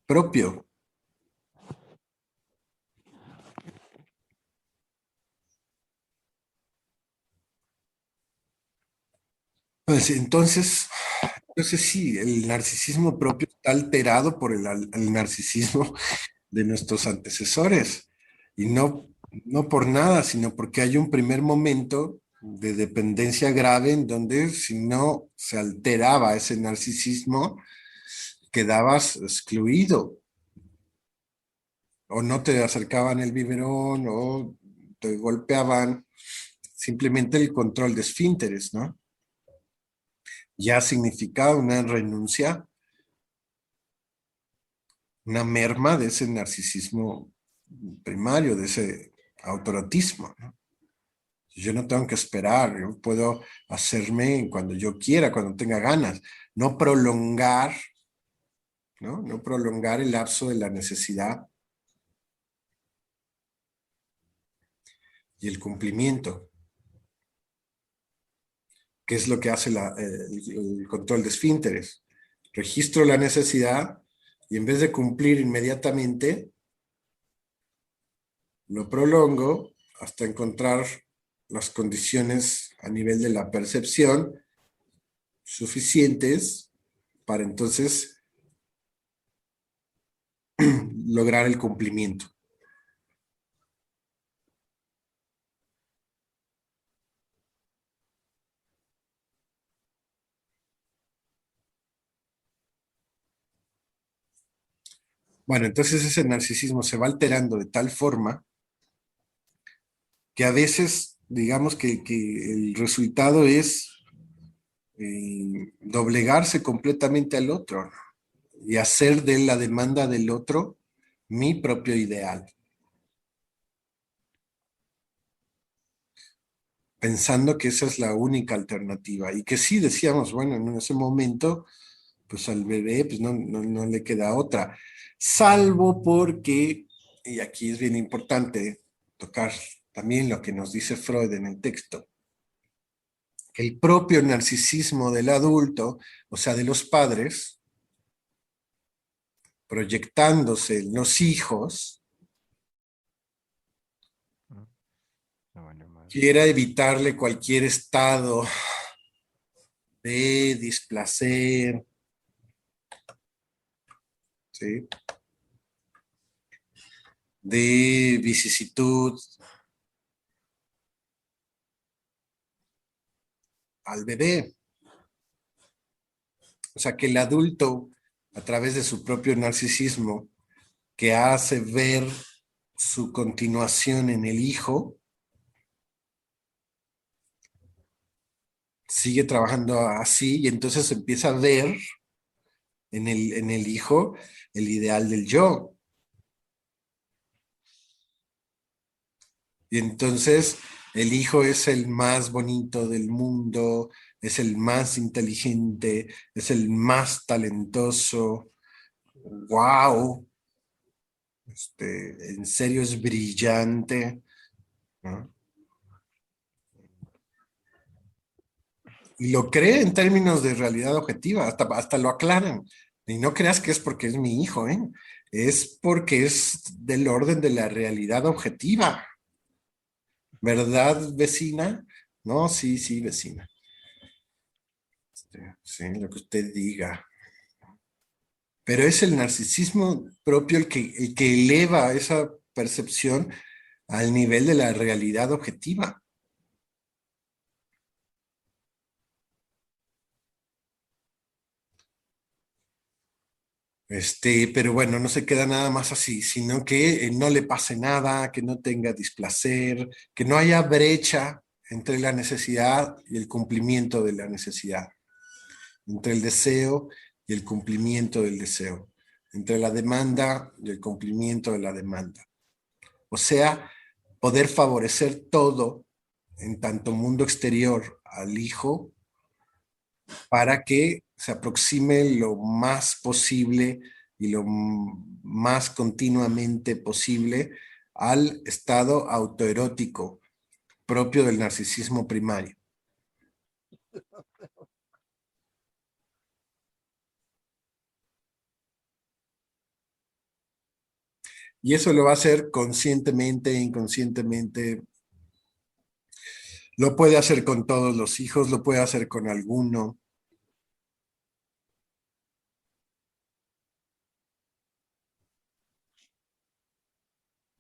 propio. Pues entonces sí, el narcisismo propio está alterado por el narcisismo de nuestros antecesores. Y no, no por nada, sino porque hay un primer momento de dependencia grave en donde si no se alteraba ese narcisismo, quedabas excluido o no te acercaban el biberón o te golpeaban. Simplemente el control de esfínteres, ¿no? Ya significaba una renuncia, una merma de ese narcisismo primario, de ese autorotismo, ¿no? Yo no tengo que esperar, yo puedo hacerme cuando yo quiera, cuando tenga ganas, no prolongar, ¿no? No prolongar el lapso de la necesidad y el cumplimiento, que es lo que hace el control de esfínteres. Registro la necesidad y en vez de cumplir inmediatamente, lo prolongo hasta encontrar las condiciones a nivel de la percepción suficientes para entonces lograr el cumplimiento. Bueno, entonces ese narcisismo se va alterando de tal forma que a veces, digamos que el resultado es doblegarse completamente al otro, ¿no? Y hacer de la demanda del otro mi propio ideal, pensando que esa es la única alternativa y que sí decíamos, bueno, en ese momento, pues al bebé pues no le queda otra, salvo porque, y aquí es bien importante tocar también lo que nos dice Freud en el texto, el propio narcisismo del adulto, o sea, de los padres, proyectándose en los hijos, Mm. No, bueno, más. quiera evitarle cualquier estado de displacer, ¿sí? De vicisitud al bebé. O sea, que el adulto, a través de su propio narcisismo, que hace ver su continuación en el hijo, sigue trabajando así y entonces empieza a ver en el hijo el ideal del yo. Y entonces el hijo es el más bonito del mundo, es el más inteligente, es el más talentoso. ¡Wow! En serio es brillante, ¿no? Y lo cree en términos de realidad objetiva, hasta lo aclaran. Y no creas que es porque es mi hijo, ¿eh? Es porque es del orden de la realidad objetiva. ¿Verdad, vecina? No, sí, sí, vecina. Sí, lo que usted diga. Pero es el narcisismo propio el que eleva esa percepción al nivel de la realidad objetiva. Pero bueno, no se queda nada más así, sino que no le pase nada, que no tenga displacer, que no haya brecha entre la necesidad y el cumplimiento de la necesidad, entre el deseo y el cumplimiento del deseo, entre la demanda y el cumplimiento de la demanda. O sea, poder favorecer todo en tanto mundo exterior al hijo para que se aproxime lo más posible y lo más continuamente posible al estado autoerótico propio del narcisismo primario. Y eso lo va a hacer conscientemente, inconscientemente. Lo puede hacer con todos los hijos, lo puede hacer con alguno.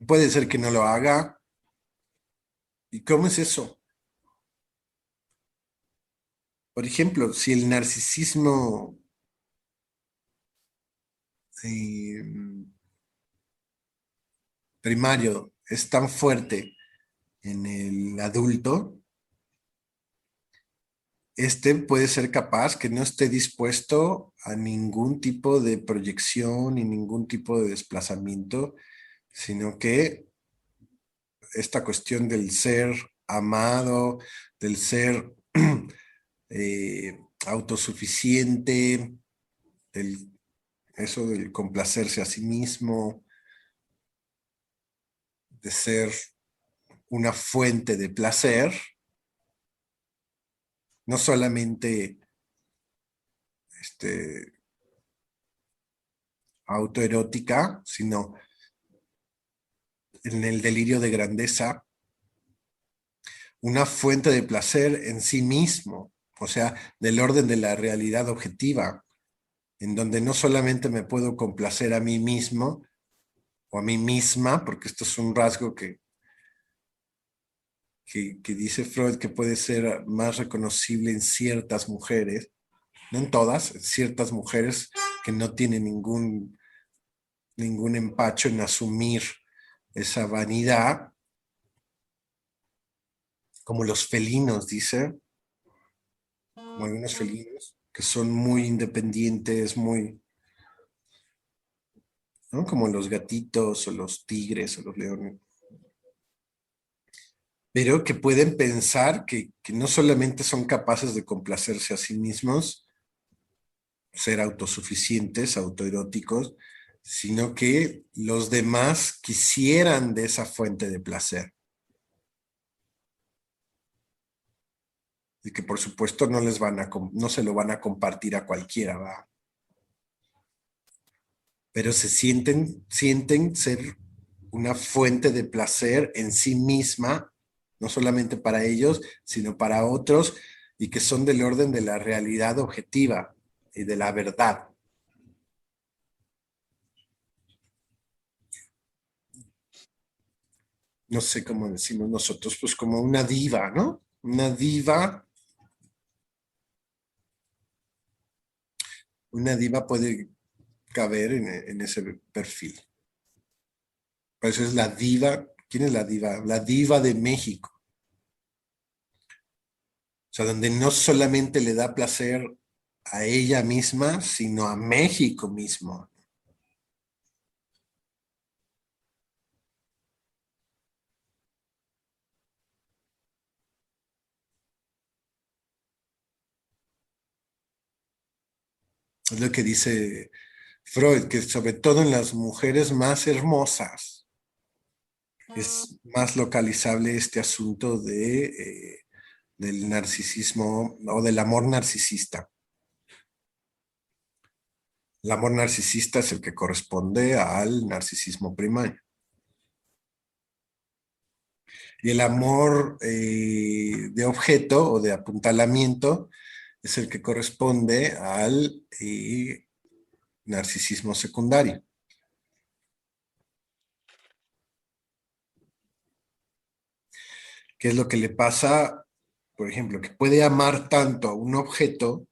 Puede ser que no lo haga. ¿Y cómo es eso? Por ejemplo, si el narcisismo eh, primario es tan fuerte en el adulto, este puede ser capaz que no esté dispuesto a ningún tipo de proyección y ningún tipo de desplazamiento, sino que esta cuestión del ser amado, del ser autosuficiente, del, eso del complacerse a sí mismo, de ser una fuente de placer, no solamente este, autoerótica, sino en el delirio de grandeza, una fuente de placer en sí mismo, o sea, del orden de la realidad objetiva, en donde no solamente me puedo complacer a mí mismo o a mí misma, porque esto es un rasgo que dice Freud que puede ser más reconocible en ciertas mujeres, no en todas, en ciertas mujeres que no tienen ningún empacho en asumir esa vanidad, como los felinos, dice, como algunos felinos, que son muy independientes, muy, ¿no? Como los gatitos o los tigres o los leones, pero que pueden pensar que no solamente son capaces de complacerse a sí mismos, ser autosuficientes, autoeróticos, sino que los demás quisieran de esa fuente de placer. Y que por supuesto no se lo van a compartir a cualquiera, ¿va? Pero sienten ser una fuente de placer en sí misma, no solamente para ellos, sino para otros, y que son del orden de la realidad objetiva y de la verdad. No sé cómo decimos nosotros, pues como una diva, ¿no? Una diva puede caber en ese perfil. Por eso es la diva. ¿Quién es la diva? La diva de México. O sea, donde no solamente le da placer a ella misma, sino a México mismo. Es lo que dice Freud, que sobre todo en las mujeres más hermosas es más localizable este asunto del narcisismo o del amor narcisista. El amor narcisista es el que corresponde al narcisismo primario. Y el amor de objeto o de apuntalamiento es el que corresponde al narcisismo secundario. ¿Qué es lo que le pasa? Por ejemplo, que puede amar tanto a un objeto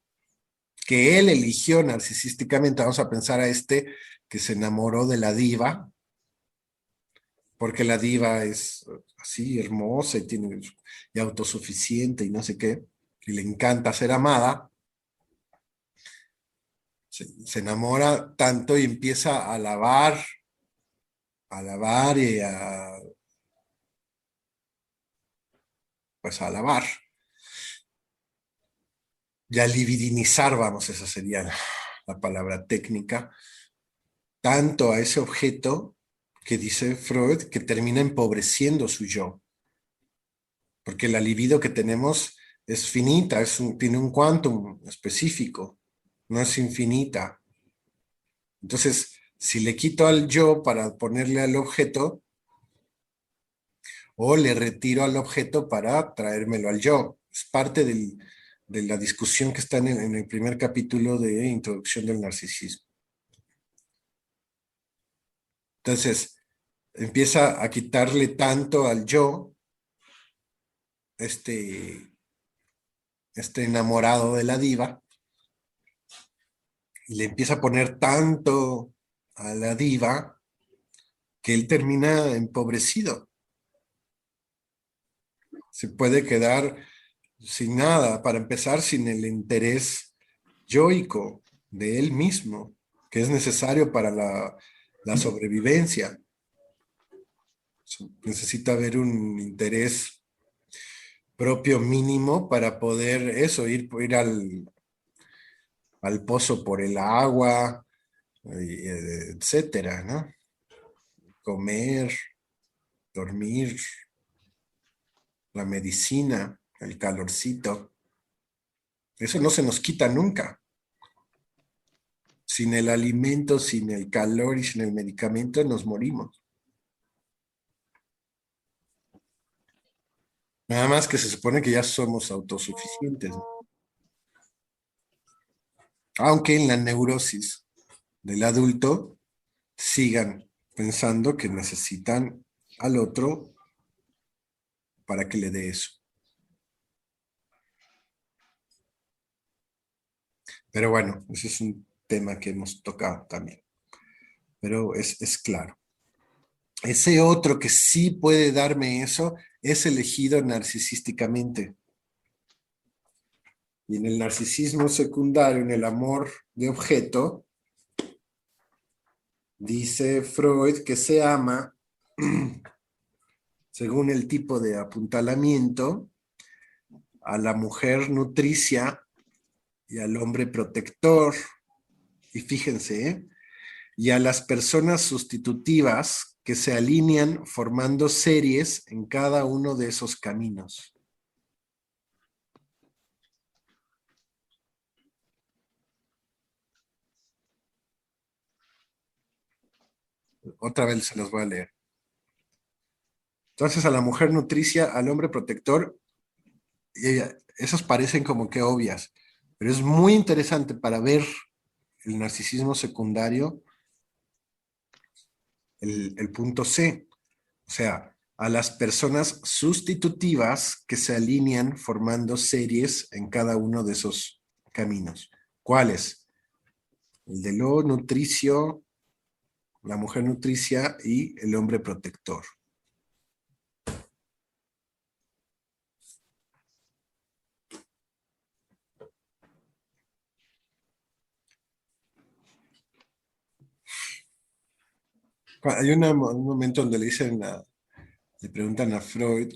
que él eligió narcisísticamente. Vamos a pensar a este que se enamoró de la diva, porque la diva es así hermosa y tiene y autosuficiente y no sé qué, y le encanta ser amada. Se enamora tanto y empieza a alabar y pues a alabar y a libidinizar, vamos, esa sería la palabra técnica, tanto a ese objeto que dice Freud que termina empobreciendo su yo, porque la libido que tenemos es finita, tiene un quantum específico, no es infinita. Entonces, si le quito al yo para ponerle al objeto, o le retiro al objeto para traérmelo al yo. Es parte de la discusión que está en el primer capítulo de Introducción del Narcisismo. Entonces, empieza a quitarle tanto al yo, este, este enamorado de la diva, y le empieza a poner tanto a la diva que él termina empobrecido. Se puede quedar sin nada, para empezar, sin el interés yoico de él mismo, que es necesario para la sobrevivencia. Necesita haber un interés propio mínimo para poder eso, ir al pozo por el agua, etcétera, ¿no? Comer, dormir, la medicina, el calorcito. Eso no se nos quita nunca. Sin el alimento, sin el calor y sin el medicamento nos morimos. Nada más que se supone que ya somos autosuficientes, ¿no? Aunque en la neurosis del adulto sigan pensando que necesitan al otro para que le dé eso. Pero bueno, ese es un tema que hemos tocado también. Pero es claro. Ese otro que sí puede darme eso es elegido narcisísticamente. Y en el narcisismo secundario, en el amor de objeto, dice Freud que se ama según el tipo de apuntalamiento a la mujer nutricia y al hombre protector. Y fíjense, ¿eh? Y a las personas sustitutivas que se alinean formando series en cada uno de esos caminos. Otra vez se los voy a leer. Entonces, a la mujer nutricia, al hombre protector, esas parecen como que obvias, pero es muy interesante para ver el narcisismo secundario, el punto C. O sea, a las personas sustitutivas que se alinean formando series en cada uno de esos caminos. ¿Cuáles? El de lo nutricio, la mujer nutricia y el hombre protector. Hay un momento donde le preguntan a Freud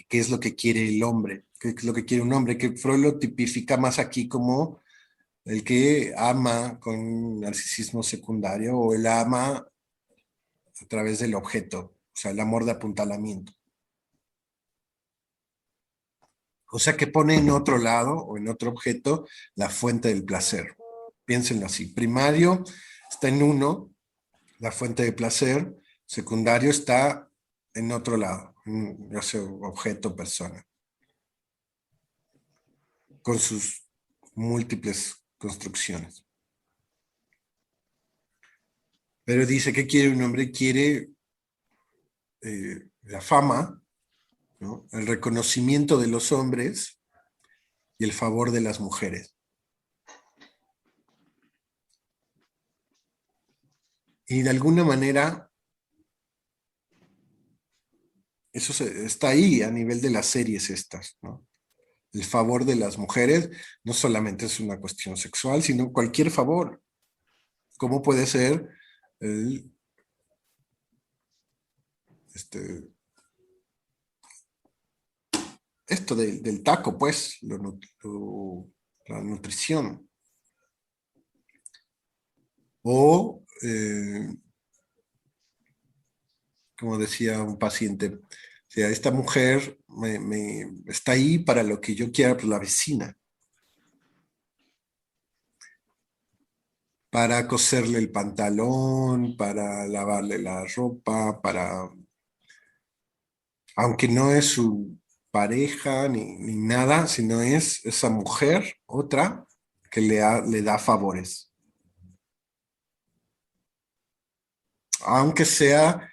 qué es lo que quiere el hombre, qué es lo que quiere un hombre, que Freud lo tipifica más aquí como el que ama con narcisismo secundario o el ama a través del objeto, o sea, el amor de apuntalamiento. O sea, que pone en otro lado o en otro objeto la fuente del placer. Piénsenlo así. Primario está en uno, la fuente de placer. Secundario está en otro lado, ya sea objeto, persona, con sus múltiples construcciones. Pero dice que quiere un hombre, quiere la fama, ¿no? El reconocimiento de los hombres y el favor de las mujeres. Y de alguna manera, está ahí a nivel de las series estas, ¿no? El favor de las mujeres no solamente es una cuestión sexual, sino cualquier favor. ¿Cómo puede ser el, este, esto del taco, pues, la nutrición? O, como decía un paciente, o sea, esta mujer está ahí para lo que yo quiera, pues la vecina, para coserle el pantalón, para lavarle la ropa, aunque no es su pareja ni nada, sino es esa mujer, otra, que le da favores. Aunque sea,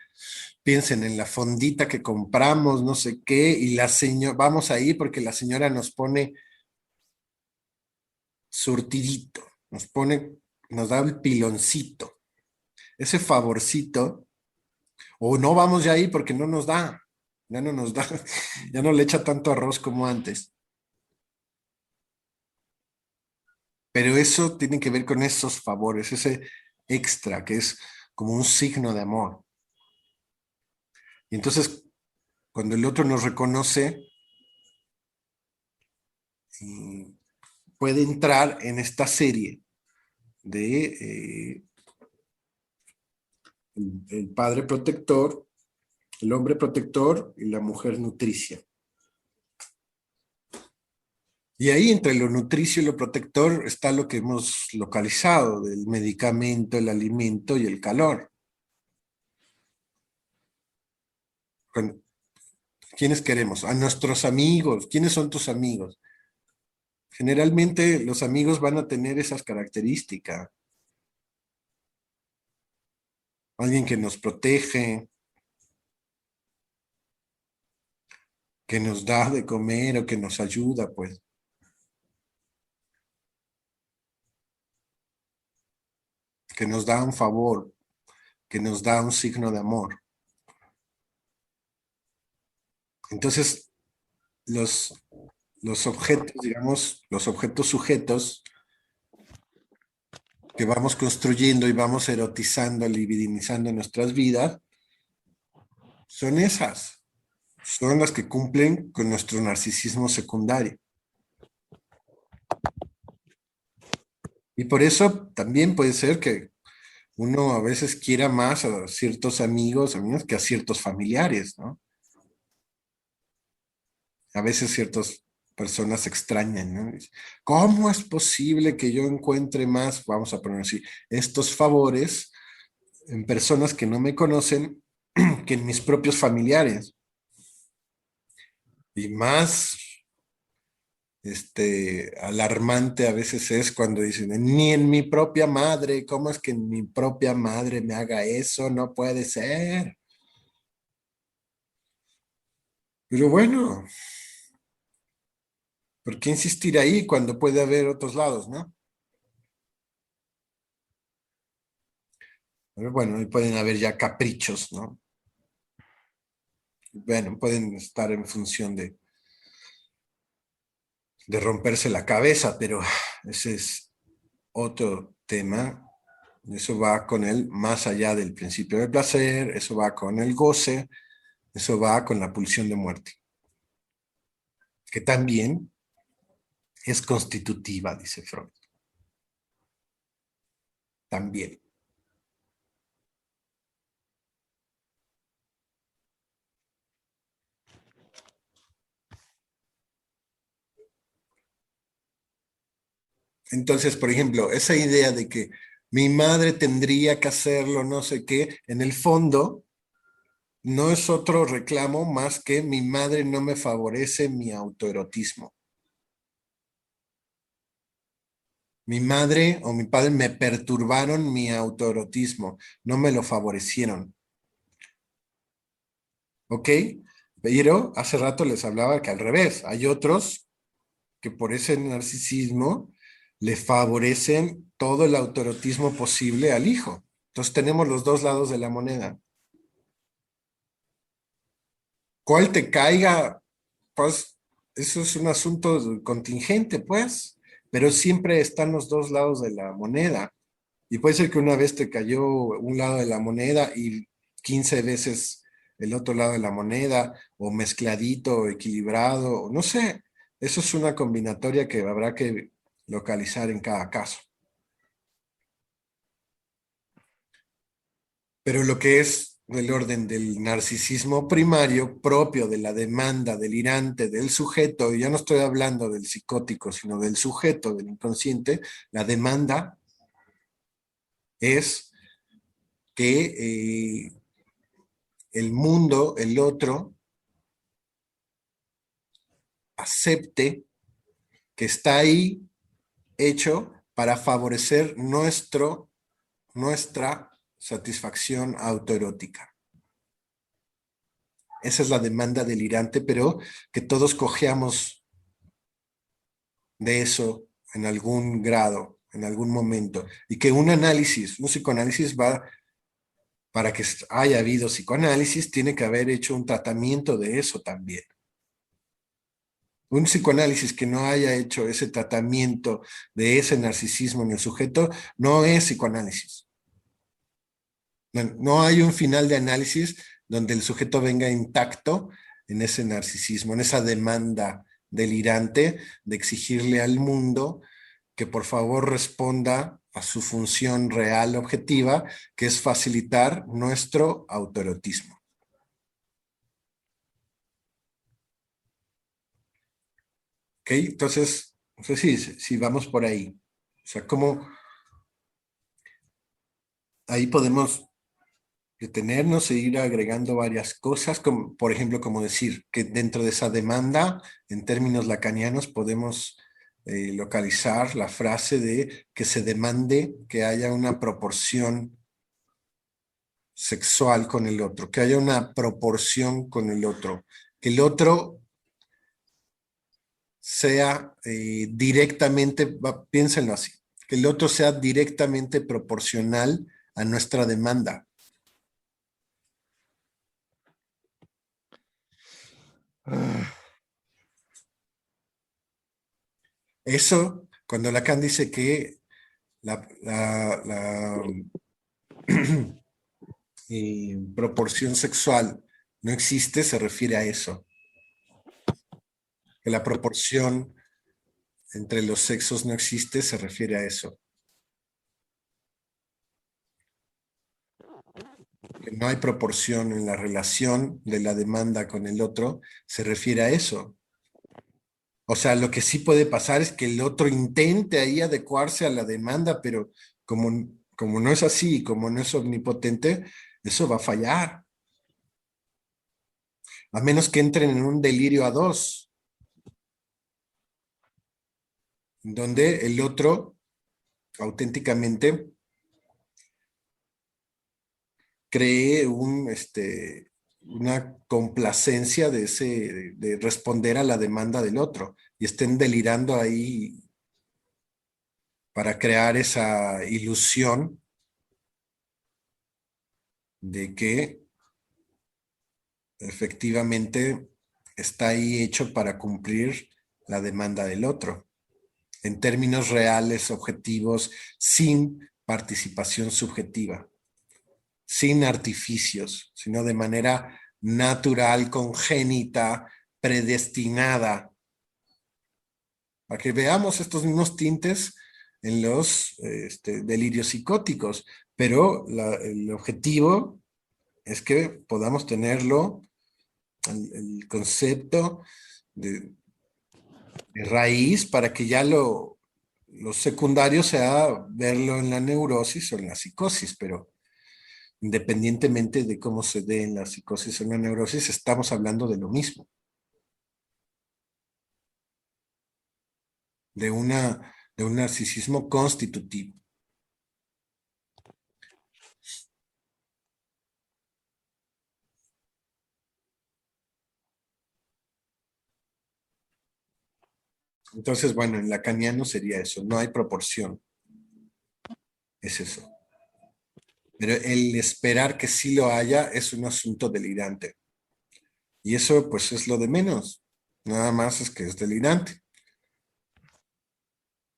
piensen en la fondita que compramos, no sé qué, y la señora, vamos ahí porque la señora nos pone surtidito, nos da el piloncito, ese favorcito, o no vamos ya ahí porque no nos da, ya no nos da, ya no le echa tanto arroz como antes. Pero eso tiene que ver con esos favores, ese extra que es como un signo de amor. Y entonces, cuando el otro nos reconoce, puede entrar en esta serie de el padre protector, el hombre protector y la mujer nutricia. Y ahí entre lo nutricio y lo protector está lo que hemos localizado del medicamento, el alimento y el calor. ¿Quiénes queremos? A nuestros amigos. ¿Quiénes son tus amigos? Generalmente los amigos van a tener esas características. Alguien que nos protege, que nos da de comer o que nos ayuda, pues. Que nos da un favor, que nos da un signo de amor. Entonces, los, los objetos, digamos, los objetos sujetos que vamos construyendo y vamos erotizando, libidinizando nuestras vidas, son esas. Son las que cumplen con nuestro narcisismo secundario. Y por eso también puede ser que uno a veces quiera más a ciertos amigos que a ciertos familiares, ¿no? A veces ciertos personas extrañan, ¿no? ¿Cómo es posible que yo encuentre más, vamos a poner así, estos favores en personas que no me conocen que en mis propios familiares? Y más alarmante a veces es cuando dicen, ni en mi propia madre, ¿cómo es que en mi propia madre me haga eso? No puede ser. Pero bueno, ¿por qué insistir ahí cuando puede haber otros lados, no? Pero bueno, y pueden haber ya caprichos, ¿no? Bueno, pueden estar en función de romperse la cabeza, pero ese es otro tema. Eso va con el más allá del principio del placer, eso va con el goce, eso va con la pulsión de muerte, que también es constitutiva, dice Freud. También. Entonces, por ejemplo, esa idea de que mi madre tendría que hacerlo, no sé qué, en el fondo no es otro reclamo más que mi madre no me favorece mi autoerotismo. Mi madre o mi padre me perturbaron mi autoerotismo, no me lo favorecieron. ¿Ok? Pero hace rato les hablaba que al revés, hay otros que por ese narcisismo le favorecen todo el autoerotismo posible al hijo. Entonces tenemos los dos lados de la moneda. ¿Cuál te caiga? Pues eso es un asunto contingente, pues, pero siempre están los dos lados de la moneda. Y puede ser que una vez te cayó un lado de la moneda y 15 veces el otro lado de la moneda, o mezcladito, o equilibrado, o no sé. Eso es una combinatoria que habrá que localizar en cada caso. Pero lo que es del orden del narcisismo primario, propio de la demanda delirante del sujeto, y ya no estoy hablando del psicótico, sino del sujeto, del inconsciente, la demanda es que el mundo, el otro, acepte que está ahí hecho para favorecer nuestra satisfacción autoerótica. Esa es la demanda delirante, pero que todos cojeamos de eso en algún grado, en algún momento, y que un análisis, un psicoanálisis va, para que haya habido psicoanálisis, tiene que haber hecho un tratamiento de eso también. Un psicoanálisis que no haya hecho ese tratamiento de ese narcisismo en el sujeto no es psicoanálisis. No, no hay un final de análisis donde el sujeto venga intacto en ese narcisismo, en esa demanda delirante de exigirle al mundo que por favor responda a su función real objetiva, que es facilitar nuestro autoerotismo. ¿Ok? Entonces, no sé si vamos por ahí. O sea, cómo ahí podemos detenernos e ir agregando varias cosas, como, por ejemplo, como decir que dentro de esa demanda, en términos lacanianos, podemos localizar la frase de que se demande que haya una proporción sexual con el otro, que haya una proporción con el otro, que el otro sea directamente, piénsenlo así, que el otro sea directamente proporcional a nuestra demanda. Eso, cuando Lacan dice que la proporción sexual no existe, se refiere a eso, que la proporción entre los sexos no existe, se refiere a eso, que no hay proporción en la relación de la demanda con el otro, se refiere a eso. O sea, lo que sí puede pasar es que el otro intente ahí adecuarse a la demanda, pero como no es así, como no es omnipotente, eso va a fallar, a menos que entren en un delirio a dos, donde el otro auténticamente cree una complacencia de responder a la demanda del otro y estén delirando ahí para crear esa ilusión de que efectivamente está ahí hecho para cumplir la demanda del otro, en términos reales, objetivos, sin participación subjetiva, sin artificios, sino de manera natural, congénita, predestinada, para que veamos estos mismos tintes en los delirios psicóticos, pero el objetivo es que podamos tenerlo, el concepto de, de raíz, para que ya lo secundario sea verlo en la neurosis o en la psicosis, pero independientemente de cómo se dé en la psicosis o en la neurosis, estamos hablando de lo mismo, de un narcisismo constitutivo. Entonces, bueno, en lacaniano sería eso, no hay proporción, es eso. Pero el esperar que sí lo haya es un asunto delirante. Y eso pues es lo de menos. Nada más es que es delirante.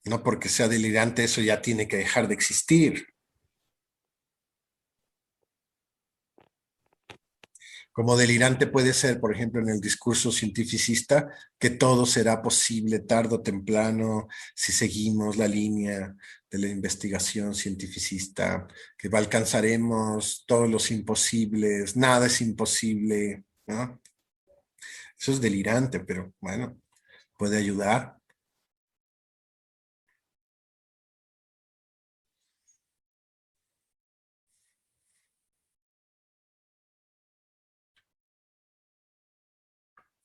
No porque sea delirante eso ya tiene que dejar de existir. Como delirante puede ser, por ejemplo, en el discurso cientificista, que todo será posible tarde o temprano si seguimos la línea de la investigación cientificista, que alcanzaremos todos los imposibles, nada es imposible, ¿no? Eso es delirante, pero bueno, puede ayudar.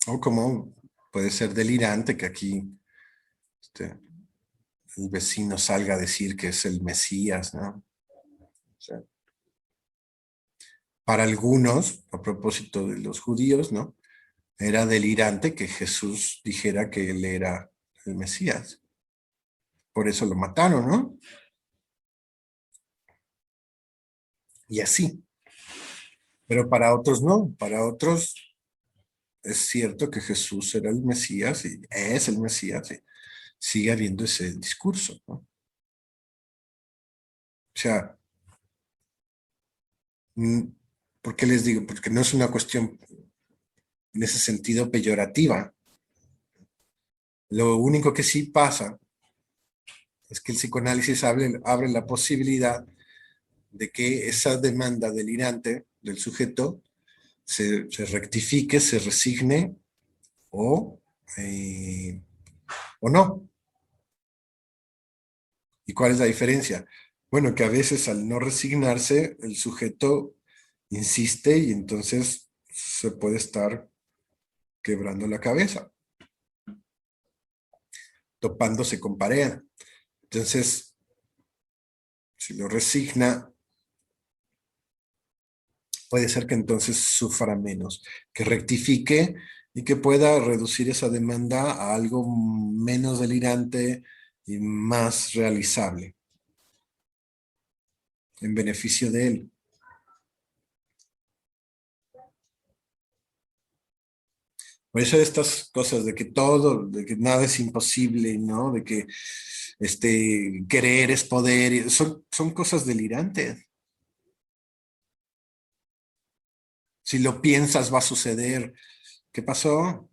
O como puede ser delirante que aquí este, el vecino salga a decir que es el Mesías, ¿no? O sea, para algunos, a propósito de los judíos, ¿no? Era delirante que Jesús dijera que él era el Mesías. Por eso lo mataron, ¿no? Y así. Pero para otros no. Para otros es cierto que Jesús era el Mesías y es el Mesías. Y sigue habiendo ese discurso, ¿no? O sea, mm, ¿por qué les digo? Porque no es una cuestión en ese sentido peyorativa. Lo único que sí pasa es que el psicoanálisis abre la posibilidad de que esa demanda delirante del sujeto se rectifique, se resigne o, eh, o no. ¿Y cuál es la diferencia? Bueno, que a veces al no resignarse, el sujeto insiste y entonces se puede estar quebrando la cabeza, topándose con pared. Entonces, si lo resigna, puede ser que entonces sufra menos, que rectifique y que pueda reducir esa demanda a algo menos delirante y más realizable en beneficio de él. Por eso estas cosas de que todo, de que nada es imposible, ¿no? De que querer es poder, son cosas delirantes. Si lo piensas va a suceder. ¿Qué pasó?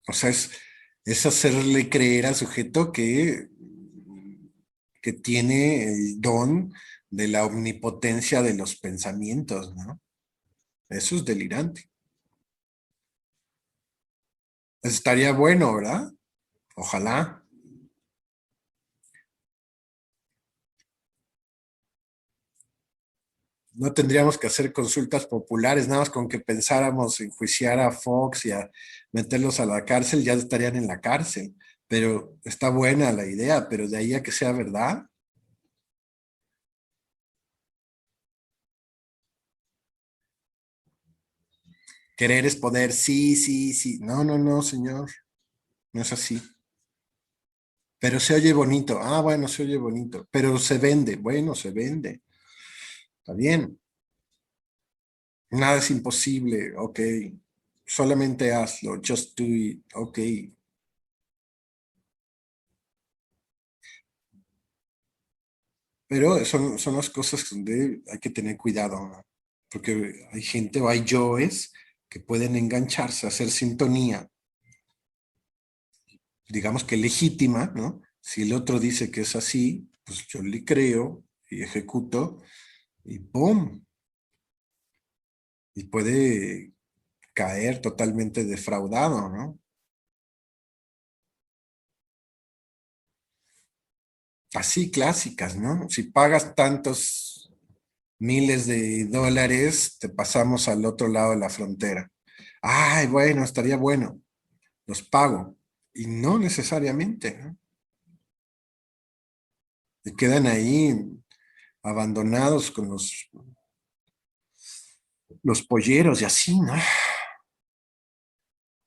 O sea, es hacerle creer al sujeto que tiene el don de la omnipotencia de los pensamientos, ¿no? Eso es delirante. Estaría bueno, ¿verdad? Ojalá. No tendríamos que hacer consultas populares, nada más con que pensáramos en enjuiciar a Fox y a meterlos a la cárcel, ya estarían en la cárcel. Pero está buena la idea, pero de ahí a que sea verdad. Querer es poder, sí, sí, sí. No, no, no, señor, no es así. Pero se oye bonito. Ah, bueno, se oye bonito. Pero se vende. Bueno, se vende. Está bien. Nada es imposible. Ok. Solamente hazlo. Just do it. Ok. Pero son las cosas donde hay que tener cuidado, ¿no? Porque hay gente o hay yoes que pueden engancharse, hacer sintonía, digamos que legítima, ¿no? Si el otro dice que es así, pues yo le creo y ejecuto y ¡pum! Y puede caer totalmente defraudado, ¿no? Así clásicas, ¿no? Si pagas tantos miles de dólares, te pasamos al otro lado de la frontera. Ay, bueno, estaría bueno, los pago. Y no necesariamente, ¿no? Y quedan ahí abandonados con los polleros y así, ¿no?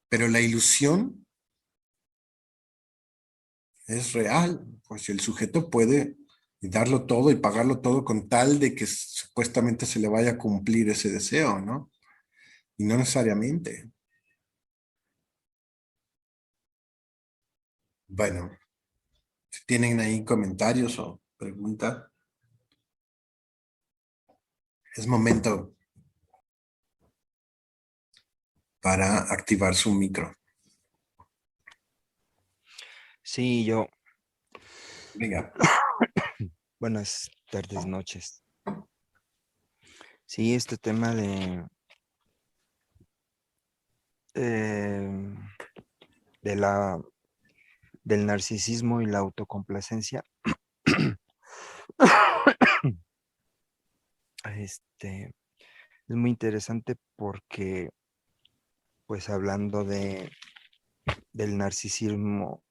Pero la ilusión es real, pues si el sujeto puede darlo todo y pagarlo todo con tal de que supuestamente se le vaya a cumplir ese deseo, ¿no? Y no necesariamente. Bueno, si tienen ahí comentarios o preguntas, es momento para activar su micro. Sí, yo, Venga. buenas tardes, noches. Sí, este tema eh, de del narcisismo y la autocomplacencia, este, es muy interesante porque, pues hablando del narcisismo,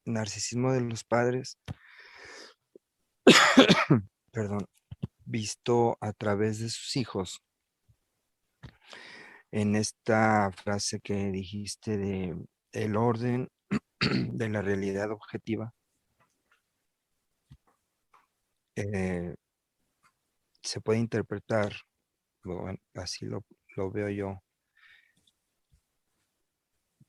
narcisismo de los padres, perdón, visto a través de sus hijos, en esta frase que dijiste de el orden de la realidad objetiva, eh, se puede interpretar, bueno, así lo veo yo,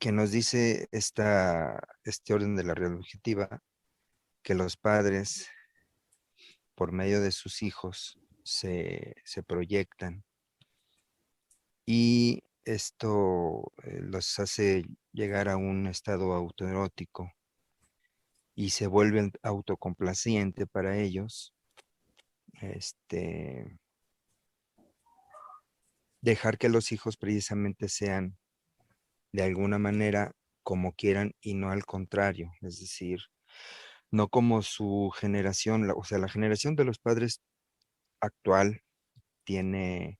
que nos dice este orden de la realidad objetiva, que los padres, por medio de sus hijos, se proyectan y esto los hace llegar a un estado autoerótico y se vuelven autocomplaciente para ellos, este, dejar que los hijos precisamente sean de alguna manera como quieran y no al contrario, es decir, no como su generación, o sea, la generación de los padres actual tiene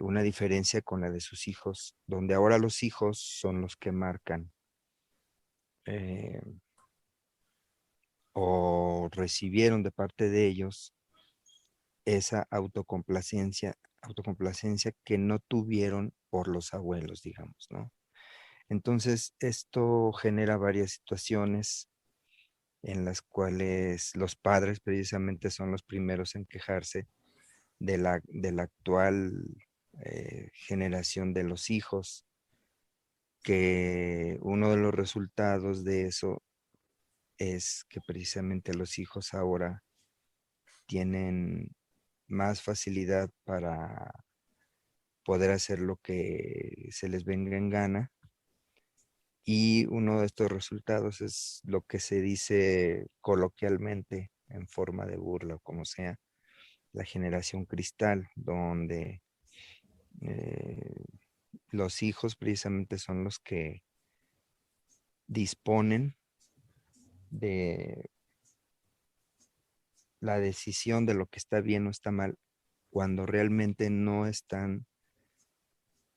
una diferencia con la de sus hijos, donde ahora los hijos son los que marcan eh, o recibieron de parte de ellos esa autocomplacencia que no tuvieron por los abuelos, digamos, ¿no? Entonces, esto genera varias situaciones en las cuales los padres precisamente son los primeros en quejarse de la actual generación de los hijos, que uno de los resultados de eso es que precisamente los hijos ahora tienen más facilidad para poder hacer lo que se les venga en gana. Y uno de estos resultados es lo que se dice coloquialmente en forma de burla o como sea, la generación cristal, donde eh, los hijos precisamente son los que disponen de la decisión de lo que está bien o está mal, cuando realmente no están,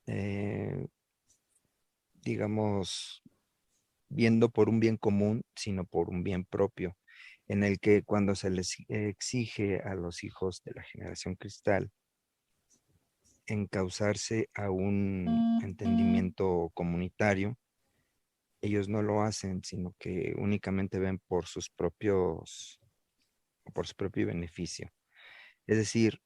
eh, digamos, viendo por un bien común, sino por un bien propio, en el que cuando se les exige a los hijos de la generación cristal encauzarse a un entendimiento comunitario, ellos no lo hacen, sino que únicamente ven por por su propio beneficio. Es decir,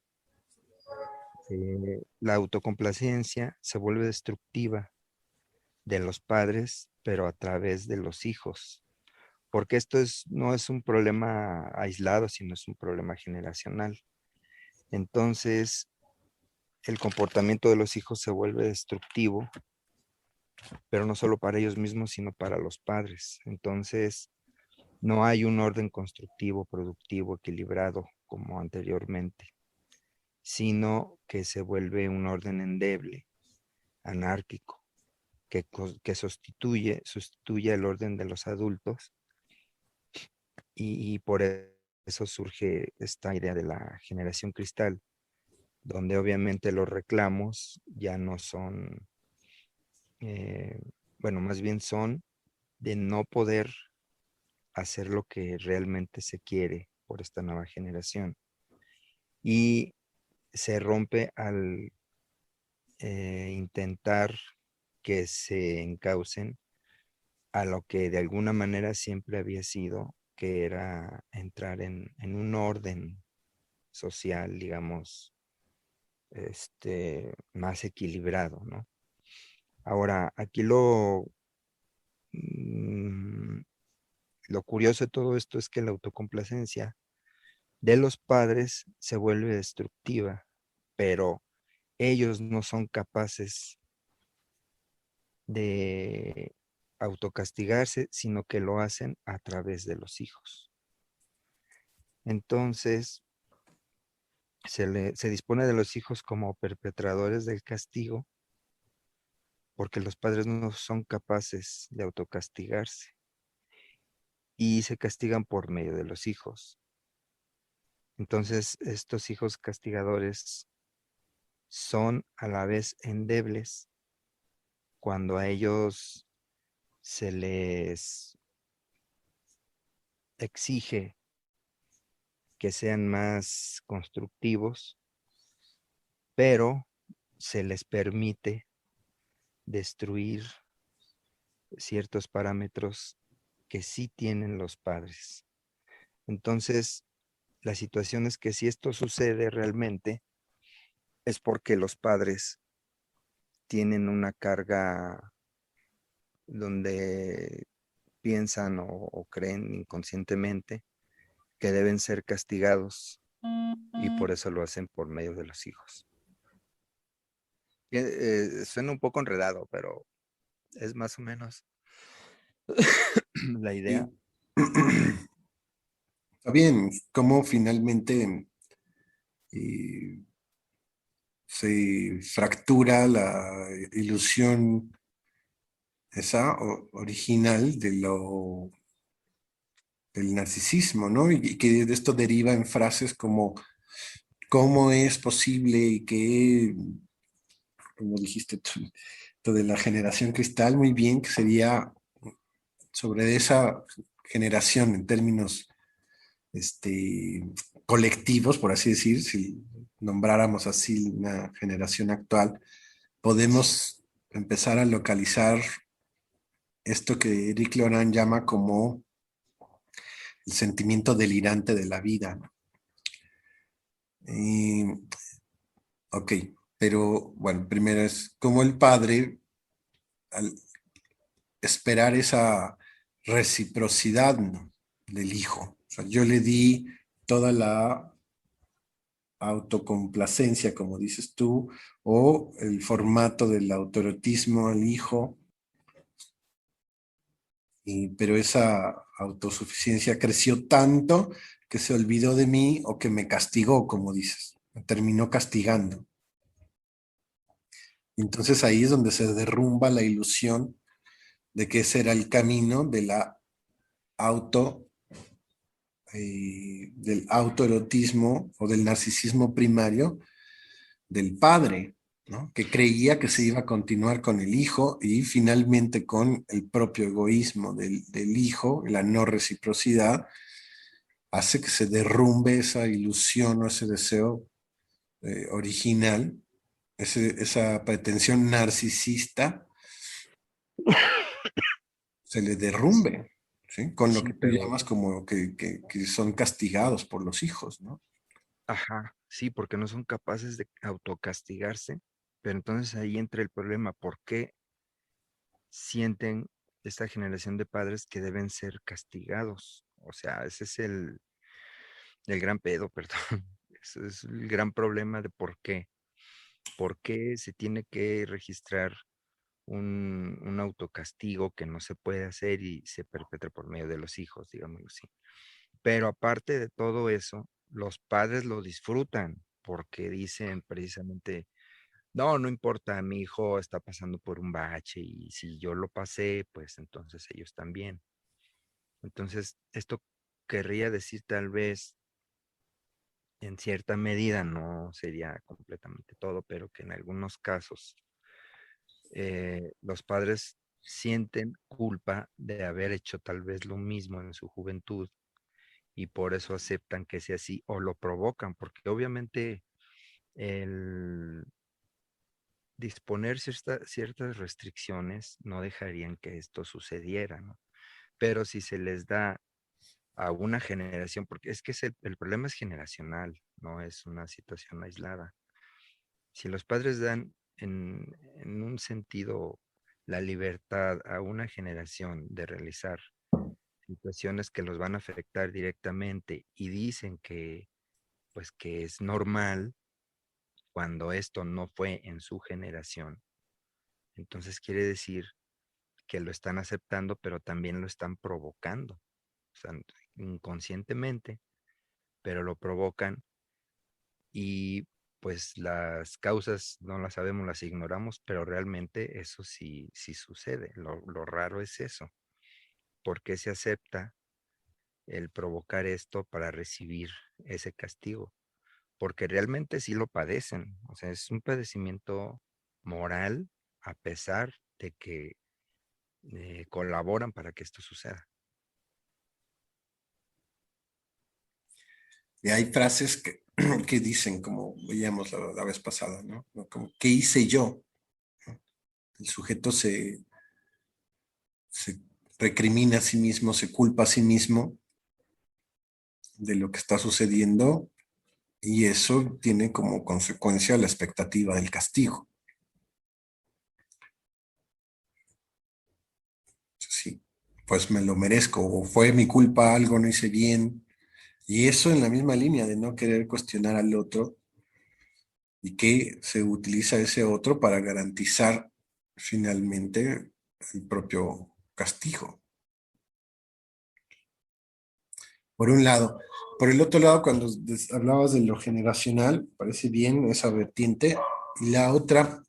la autocomplacencia se vuelve destructiva de los padres, pero a través de los hijos, porque no es un problema aislado, sino es un problema generacional. Entonces, el comportamiento de los hijos se vuelve destructivo, pero no solo para ellos mismos, sino para los padres. Entonces, no hay un orden constructivo, productivo, equilibrado como anteriormente, sino que se vuelve un orden endeble, anárquico, que sustituye el orden de los adultos y por eso surge esta idea de la generación cristal, donde obviamente los reclamos ya no son, eh, bueno, más bien son de no poder hacer lo que realmente se quiere por esta nueva generación. Y se rompe al intentar que se encaucen a lo que de alguna manera siempre había sido, que era entrar en un orden social, digamos, más equilibrado, ¿no? Ahora, aquí mm, lo curioso de todo esto es que la autocomplacencia de los padres se vuelve destructiva, pero ellos no son capaces de autocastigarse, sino que lo hacen a través de los hijos. Entonces, se dispone de los hijos como perpetradores del castigo, porque los padres no son capaces de autocastigarse y se castigan por medio de los hijos. Entonces, estos hijos castigadores son a la vez endebles cuando a ellos se les exige que sean más constructivos, pero se les permite destruir ciertos parámetros que sí tienen los padres. Entonces, la situación es que si esto sucede realmente, es porque los padres tienen una carga donde piensan o creen inconscientemente que deben ser castigados y por eso lo hacen por medio de los hijos. Suena un poco enredado, pero es más o menos la idea. Sí. Está bien, cómo finalmente se fractura la ilusión esa original del narcisismo, ¿no? Y que de esto deriva en frases como ¿cómo es posible y que, como dijiste tú, esto de la generación cristal, muy bien, que sería sobre esa generación en términos colectivos, por así decir, si nombráramos así una generación actual, podemos empezar a localizar esto que Eric Loran llama como el sentimiento delirante de la vida, ¿no? Ok, pero bueno, primero es como el padre, al esperar esa reciprocidad, ¿no?, del hijo. O sea, yo le di toda la autocomplacencia, como dices tú, o el formato del autoerotismo al hijo, pero esa autosuficiencia creció tanto que se olvidó de mí o que me castigó, como dices, me terminó castigando. Entonces ahí es donde se derrumba la ilusión de que ese era el camino de la auto, del autoerotismo o del narcisismo primario del padre, ¿no? Que creía que se iba a continuar con el hijo y finalmente con el propio egoísmo del hijo, la no reciprocidad, hace que se derrumbe esa ilusión o ese deseo original, esa pretensión narcisista, se le derrumbe, ¿sí? Con lo Sí, que tú pero, llamas como que son castigados por los hijos, ¿no? ajá, sí, porque no son capaces de autocastigarse, pero entonces ahí entra el problema, ¿por qué sienten esta generación de padres que deben ser castigados? O sea, ese es el gran pedo, perdón. Ese es el gran problema de por qué. ¿Por qué se tiene que registrar un autocastigo que no se puede hacer y se perpetra por medio de los hijos, digámoslo así? Pero aparte de todo eso, los padres lo disfrutan porque dicen precisamente, no, no importa, mi hijo está pasando por un bache y si yo lo pasé, pues entonces ellos también. Entonces, esto querría decir tal vez en cierta medida, no sería completamente todo, pero que en algunos casos los padres sienten culpa de haber hecho tal vez lo mismo en su juventud y por eso aceptan que sea así o lo provocan, porque obviamente el disponer ciertas restricciones no dejarían que esto sucediera, ¿no? Pero si se les da a una generación, porque es que el problema es generacional, no es una situación aislada. Si los padres dan en un sentido la libertad a una generación de realizar situaciones que los van a afectar directamente y dicen que pues que es normal cuando esto no fue en su generación, entonces quiere decir que lo están aceptando, pero también lo están provocando, o sea, inconscientemente, pero lo provocan y pues las causas no las sabemos, las ignoramos, pero realmente eso sí, sí sucede. Lo raro es eso. ¿Por qué se acepta el provocar esto para recibir ese castigo? Porque realmente sí lo padecen. O sea, es un padecimiento moral a pesar de que colaboran para que esto suceda. Y hay frases que dicen, como veíamos la vez pasada, ¿no? Como, ¿qué hice yo? El sujeto se recrimina a sí mismo, se culpa a sí mismo de lo que está sucediendo y eso tiene como consecuencia la expectativa del castigo. Sí, pues me lo merezco o fue mi culpa, algo no hice bien. Y eso en la misma línea de no querer cuestionar al otro y que se utiliza ese otro para garantizar finalmente el propio castigo. Por un lado. Por el otro lado, cuando hablabas de lo generacional, parece bien esa vertiente. Y la otra,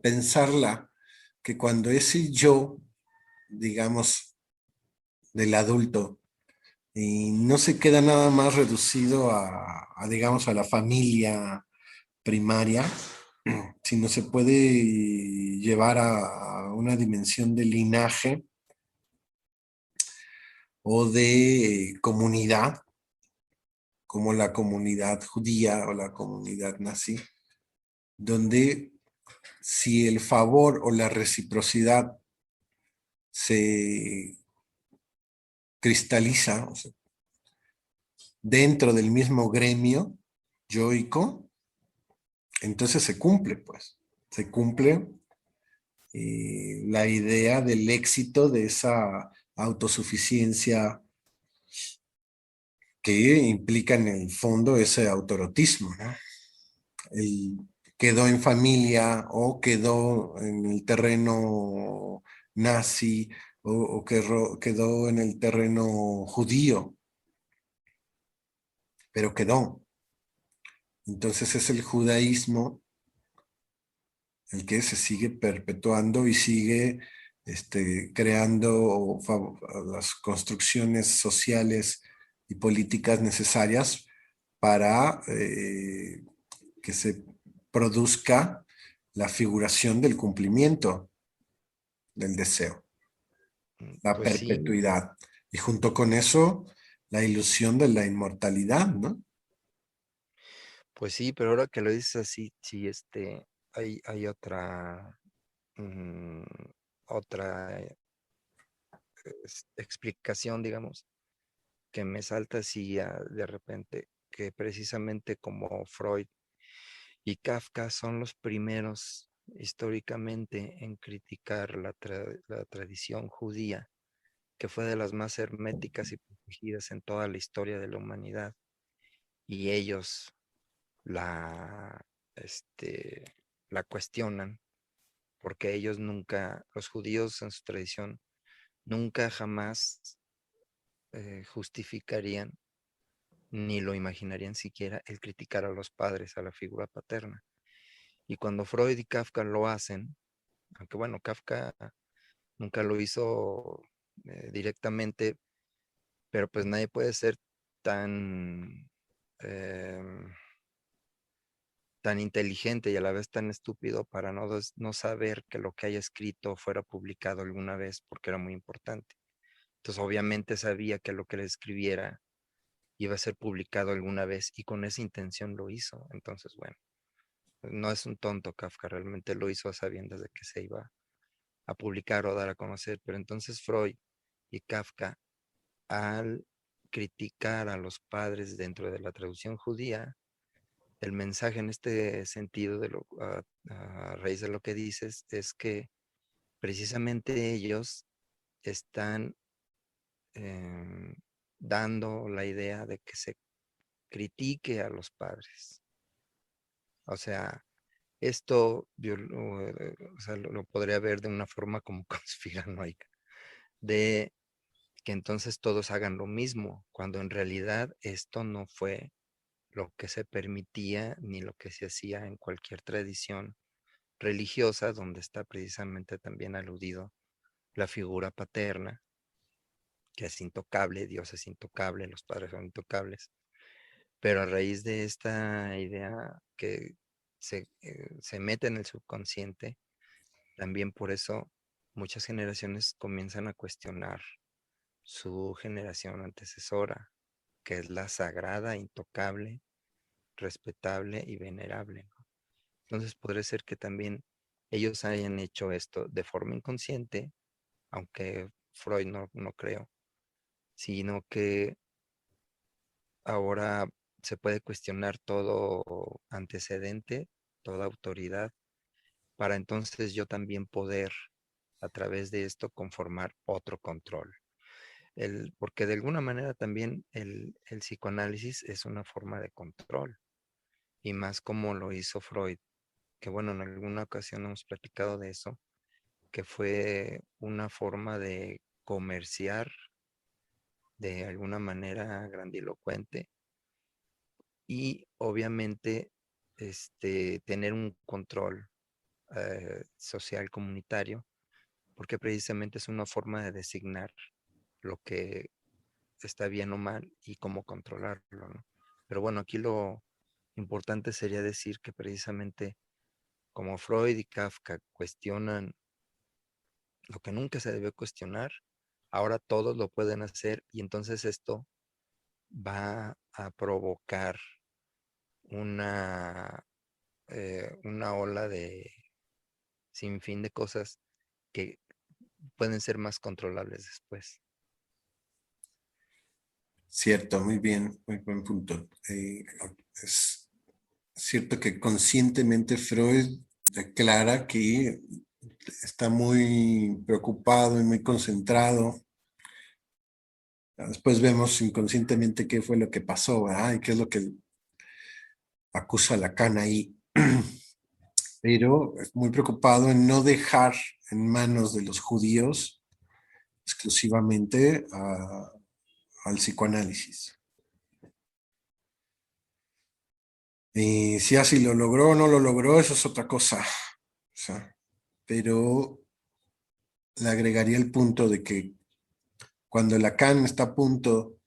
pensarla, que cuando ese yo, digamos, del adulto, y no se queda nada más reducido digamos, a la familia primaria, sino se puede llevar a una dimensión de linaje o de comunidad, como la comunidad judía o la comunidad nazi, donde si el favor o la reciprocidad se cristaliza, o sea, dentro del mismo gremio yoico, entonces se cumple, pues, se cumple la idea del éxito de esa autosuficiencia que implica en el fondo ese autorotismo, ¿no? El, quedó en familia o quedó en el terreno nazi o quedó en el terreno judío, pero quedó. Entonces es el judaísmo el que se sigue perpetuando y sigue creando las construcciones sociales y políticas necesarias para que se produzca la figuración del cumplimiento del deseo, la Pues sí, perpetuidad. Y junto con eso, la ilusión de la inmortalidad, ¿no? pues sí, pero ahora que lo dices así, sí, hay mm, otra explicación, digamos, que me salta así de repente, que precisamente como Freud y Kafka son los primeros históricamente en criticar la tradición judía, que fue de las más herméticas y protegidas en toda la historia de la humanidad, y ellos la, la cuestionan, porque ellos nunca, los judíos en su tradición, nunca jamás justificarían ni lo imaginarían siquiera el criticar a los padres, a la figura paterna. Y cuando Freud y Kafka lo hacen, aunque bueno, Kafka nunca lo hizo directamente, pero pues nadie puede ser tan, eh, tan inteligente y a la vez tan estúpido para no saber que lo que haya escrito fuera publicado alguna vez, porque era muy importante. Entonces obviamente sabía que lo que le escribiera iba a ser publicado alguna vez y con esa intención lo hizo. Entonces, bueno, no es un tonto Kafka, realmente lo hizo a sabiendas de que se iba a publicar o dar a conocer, pero entonces Freud y Kafka, al criticar a los padres dentro de la traducción judía, el mensaje en este sentido a raíz de lo que dices es que precisamente ellos están eh, dando la idea de que se critique a los padres. O sea, esto yo o sea, lo podría ver de una forma como conspiranoica, de que entonces todos hagan lo mismo, cuando en realidad esto no fue lo que se permitía ni lo que se hacía en cualquier tradición religiosa, donde está precisamente también aludido la figura paterna, que es intocable, Dios es intocable, los padres son intocables, pero a raíz de esta idea que se mete en el subconsciente, también por eso muchas generaciones comienzan a cuestionar su generación antecesora, que es la sagrada, intocable, respetable y venerable, ¿no? Entonces podría ser que también ellos hayan hecho esto de forma inconsciente, aunque Freud no creo, sino que ahora se puede cuestionar todo antecedente, toda autoridad, para entonces yo también poder a través de esto conformar otro control. Porque de alguna manera también el psicoanálisis es una forma de control, y más como lo hizo Freud, que bueno, en alguna ocasión hemos platicado de eso, que fue una forma de comerciar de alguna manera grandilocuente y obviamente tener un control social comunitario, porque precisamente es una forma de designar lo que está bien o mal y cómo controlarlo, ¿no? Pero bueno, aquí lo importante sería decir que precisamente como Freud y Kafka cuestionan lo que nunca se debió cuestionar, ahora todos lo pueden hacer y entonces esto va a provocar una, una ola de sin fin de cosas que pueden ser más controlables después. Cierto, muy bien, muy buen punto. Es cierto que conscientemente Freud declara que está muy preocupado y muy concentrado. Después vemos inconscientemente qué fue lo que pasó, ¿verdad? Y qué es lo que acusa Lacan ahí. Pero es muy preocupado en no dejar en manos de los judíos exclusivamente al psicoanálisis. Y si así lo logró o no lo logró, eso es otra cosa. sea, pero le agregaría el punto de que cuando Lacan está a punto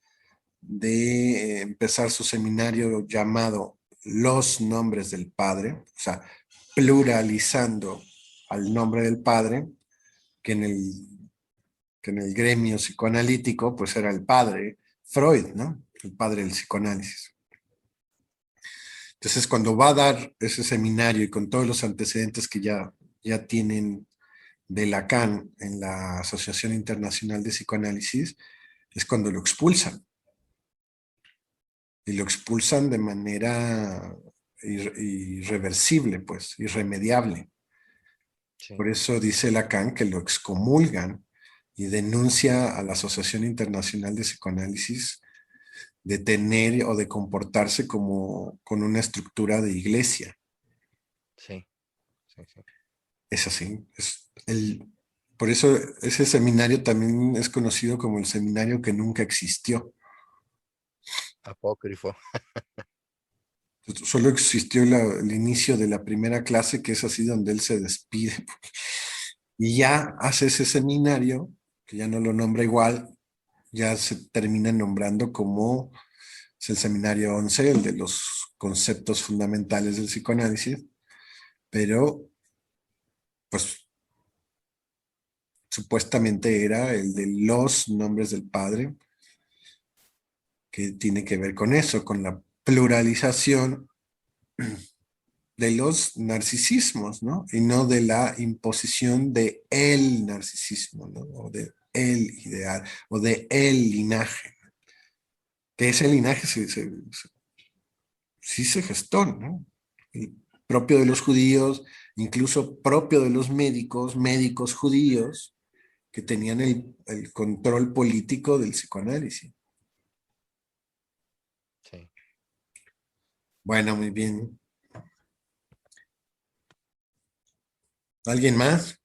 de empezar su seminario llamado Los Nombres del Padre, o sea, pluralizando al nombre del Padre, que en el, que en el gremio psicoanalítico pues era el padre Freud, ¿no? El padre del psicoanálisis. Entonces, cuando va a dar ese seminario y con todos los antecedentes que ya tienen de Lacan en la Asociación Internacional de Psicoanálisis, es cuando lo expulsan. Y lo expulsan de manera irreversible, pues, irremediable. Sí, Por eso dice Lacan que lo excomulgan y denuncia a la Asociación Internacional de Psicoanálisis de tener o de comportarse como con una estructura de iglesia. sí, sí, sí. Es así. Por eso ese seminario también es conocido como el seminario que nunca existió. Apócrifo. Solo existió el inicio de la primera clase, que es así donde él se despide. Y ya hace ese seminario, que ya no lo nombra igual, ya se termina nombrando como es el seminario 11, el de los conceptos fundamentales del psicoanálisis, pero pues supuestamente era el de los nombres del padre, que tiene que ver con eso, con la pluralización de los narcisismos, ¿no? Y no de la imposición de el narcisismo, ¿no? O de el ideal, o de el linaje. Que ese linaje sí se gestó, ¿no? Y propio de los judíos, incluso propio de los médicos judíos, que tenían el control político del psicoanálisis. Sí. Bueno, muy bien. ¿Alguien más?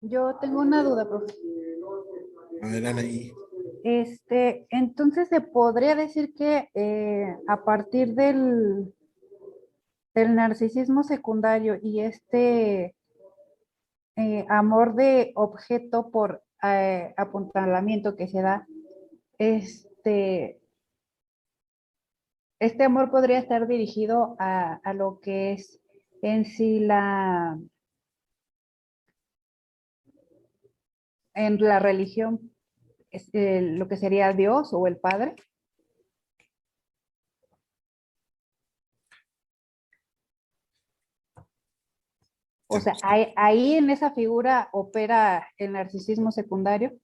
Yo tengo una duda, profe. A ver, Anaí. Entonces se podría decir que a partir del narcisismo secundario y amor de objeto por apuntalamiento que se da, este, este amor podría estar dirigido a lo que es en sí en la religión, lo que sería Dios o el Padre. O sea, ahí en esa figura opera el narcisismo secundario.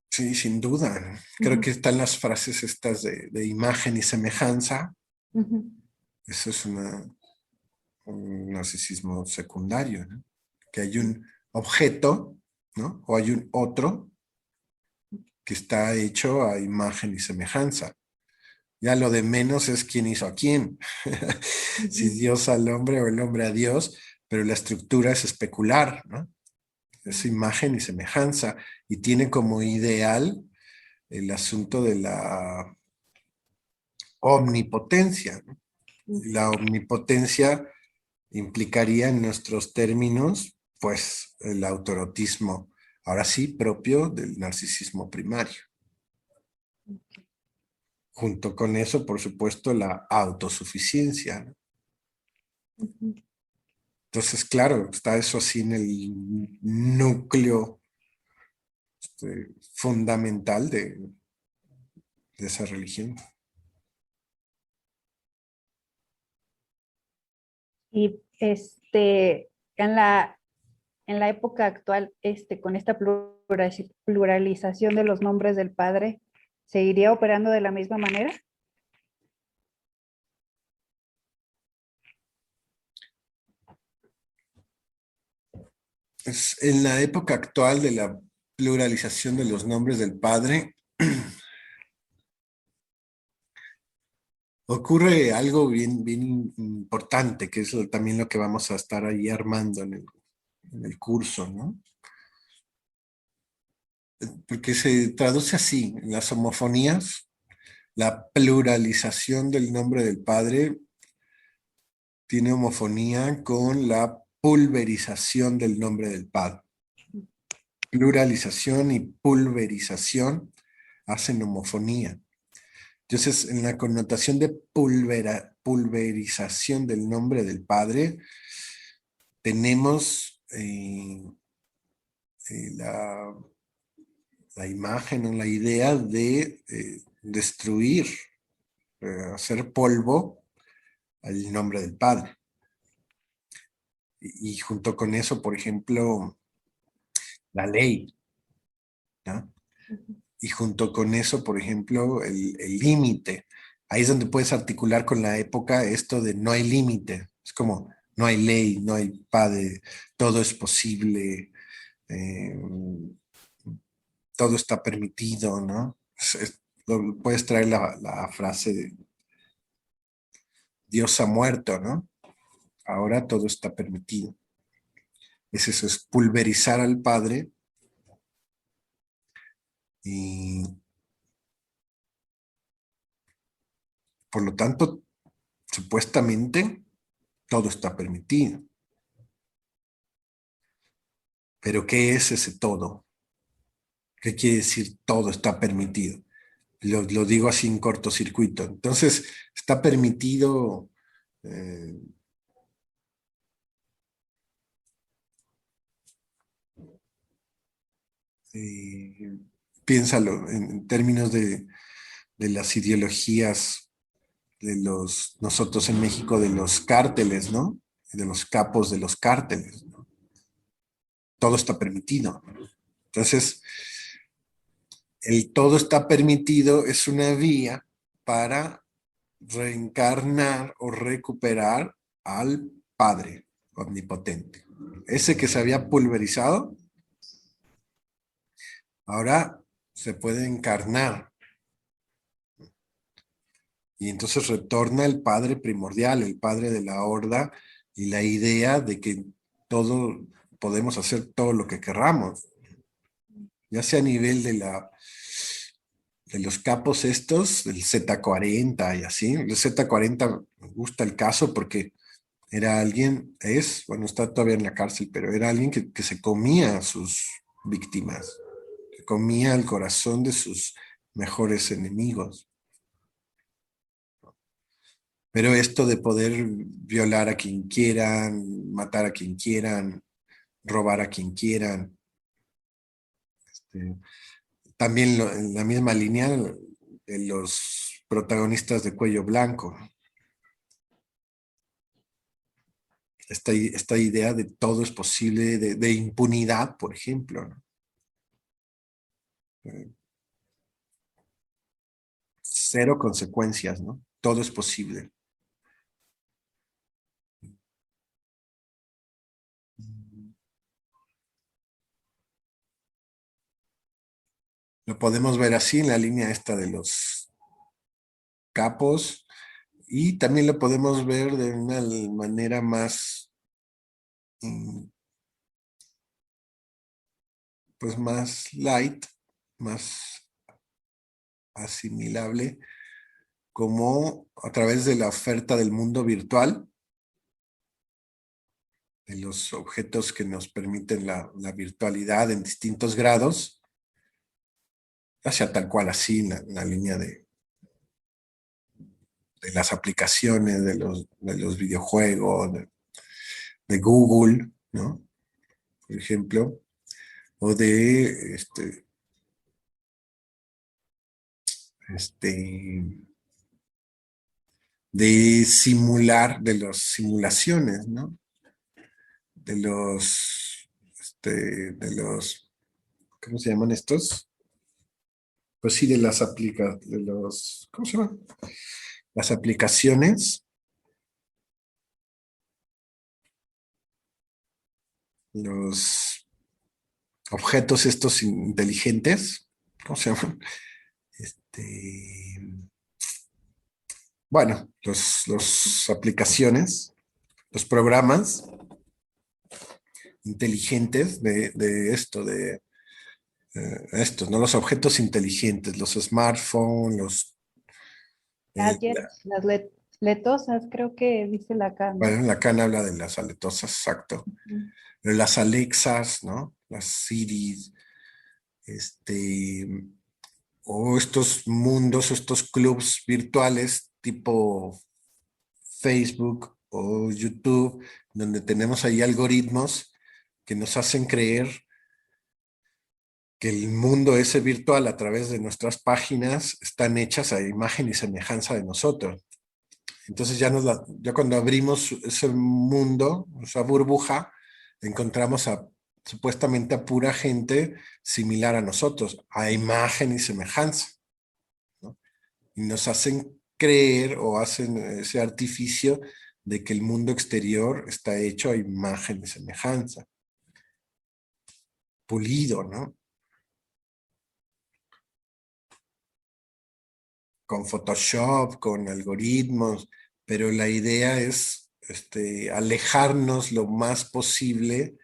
Sí, sin duda. Creo Ujú, que están las frases estas de imagen y semejanza. ujú, Eso es un narcisismo secundario, ¿no? Que hay un objeto, ¿no? O hay un otro que está hecho a imagen y semejanza. Ya lo de menos es quién hizo a quién. Si ujú. Dios al hombre o el hombre a Dios, pero la estructura es especular, ¿no? Es imagen y semejanza y tiene como ideal el asunto de la omnipotencia, ¿no? La omnipotencia implicaría en nuestros términos, pues, el autoerotismo, ahora sí, propio del narcisismo primario. Junto con eso, por supuesto, la autosuficiencia, ¿no? Ujú. Entonces, claro, está eso así en el núcleo fundamental de esa religión. Y en la época actual, con esta pluralización de los nombres del Padre, ¿seguiría operando de la misma manera? En la época actual de la pluralización de los nombres del Padre, ocurre algo bien importante, que es también lo que vamos a estar ahí armando en el curso, ¿no? porque se traduce así, en las homofonías, la pluralización del nombre del Padre tiene homofonía con la pulverización del nombre del Padre. Pluralización y pulverización hacen homofonía. Entonces, en la connotación de pulverización del nombre del Padre, tenemos la imagen o la idea de destruir, hacer polvo al nombre del Padre. Y junto con eso, por ejemplo, la ley, ¿no? Y junto con eso, por ejemplo, el límite. Ahí es donde puedes articular con la época esto de no hay límite. Es como, no hay ley, no hay padre, todo es posible, eh, todo está permitido, ¿no? Puedes traer la frase de Dios ha muerto, ¿no? Ahora todo está permitido. Es eso, es pulverizar al Padre y por lo tanto, supuestamente, todo está permitido. Pero ¿qué es ese todo? ¿Qué quiere decir todo está permitido? Lo digo así en cortocircuito. Entonces, está permitido, eh, eh, piénsalo en términos de las ideologías de nosotros en México, de los cárteles, ¿no? De los capos de los cárteles, ¿no? Todo está permitido. Entonces, el todo está permitido es una vía para reencarnar o recuperar al Padre omnipotente. Ese que se había pulverizado, ahora se puede encarnar. Y entonces retorna el Padre primordial, el Padre de la horda, y la idea de que todo podemos hacer todo lo que querramos, ya sea a nivel de los capos estos, del Z40 y así. El Z40 me gusta el caso porque era alguien, bueno, está todavía en la cárcel, pero era alguien que se comía a sus víctimas, que comía el corazón de sus mejores enemigos. Pero esto de poder violar a quien quieran, matar a quien quieran, robar a quien quieran, también en la misma línea de los protagonistas de Cuello Blanco, esta idea de todo es posible, de impunidad, por ejemplo, ¿no? Cero consecuencias, ¿no? Todo es posible. Lo podemos ver así en la línea esta de los capos y también lo podemos ver de una manera más, pues más light, más asimilable, como a través de la oferta del mundo virtual, de los objetos que nos permiten la virtualidad en distintos grados, hacia tal cual así en la línea de las aplicaciones, de los videojuegos, de Google, ¿no? Por ejemplo, o este, de simular, de las simulaciones, ¿no? De los, ¿cómo se llaman estos? Pues sí, ¿cómo se llaman? Las aplicaciones, los objetos estos inteligentes, ¿cómo se llaman? Bueno, los aplicaciones, los programas inteligentes de esto, de estos, ¿no? Los objetos inteligentes, los smartphones, Gadgets, las letosas, creo que dice la acá, ¿no? bueno, Lacan habla de las aletosas, exacto. Ujú. De las Alexas, ¿no? Las Siris, este, o estos mundos, estos clubs virtuales tipo Facebook o YouTube, donde tenemos ahí algoritmos que nos hacen creer que el mundo ese virtual a través de nuestras páginas están hechas a imagen y semejanza de nosotros. Entonces ya cuando abrimos ese mundo, esa burbuja, encontramos supuestamente a pura gente similar a nosotros, a imagen y semejanza, ¿no? Y nos hacen creer o hacen ese artificio de que el mundo exterior está hecho a imagen y semejanza, pulido, ¿no? Con Photoshop, con algoritmos, pero la idea es alejarnos lo más posible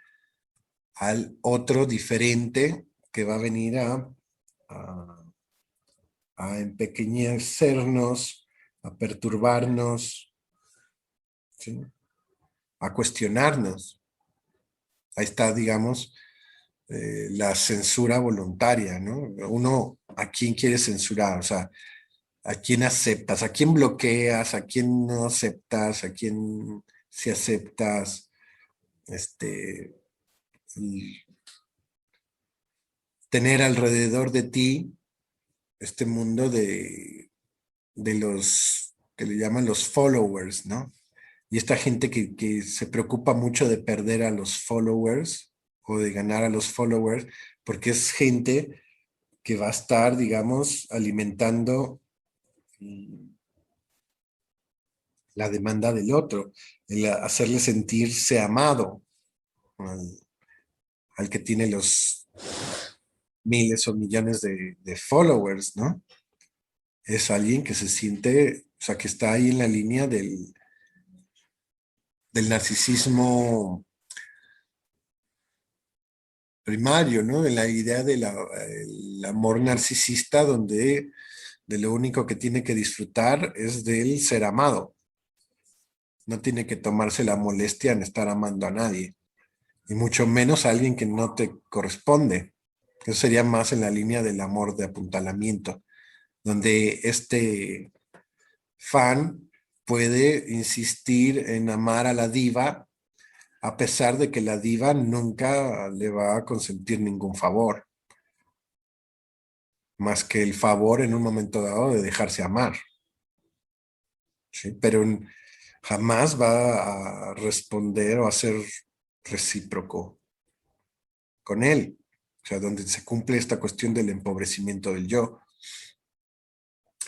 al otro diferente que va a venir a, a empequeñecernos, a perturbarnos, ¿sí? A cuestionarnos. Ahí está, digamos, la censura voluntaria, ¿no? Uno, ¿a quién quiere censurar? O sea, ¿a quién aceptas? ¿A quién bloqueas? ¿A quién no aceptas? ¿A quién si aceptas? Y tener alrededor de ti este mundo de los que le llaman los followers, ¿no? Y esta gente que se preocupa mucho de perder a los followers o de ganar a los followers, porque es gente que va a estar, digamos, alimentando la demanda del otro, el hacerle sentirse amado al, al que tiene los miles o millones de followers, ¿no? Es alguien que se siente, o sea, que está ahí en la línea del narcisismo primario, ¿no? De la idea del amor narcisista donde de lo único que tiene que disfrutar es del ser amado. No tiene que tomarse la molestia en estar amando a nadie, y mucho menos a alguien que no te corresponde. Eso sería más en la línea del amor de apuntalamiento, donde este fan puede insistir en amar a la diva a pesar de que la diva nunca le va a consentir ningún favor, más que el favor en un momento dado de dejarse amar, ¿sí? Pero jamás va a responder o a ser recíproco con él, o sea, donde se cumple esta cuestión del empobrecimiento del yo.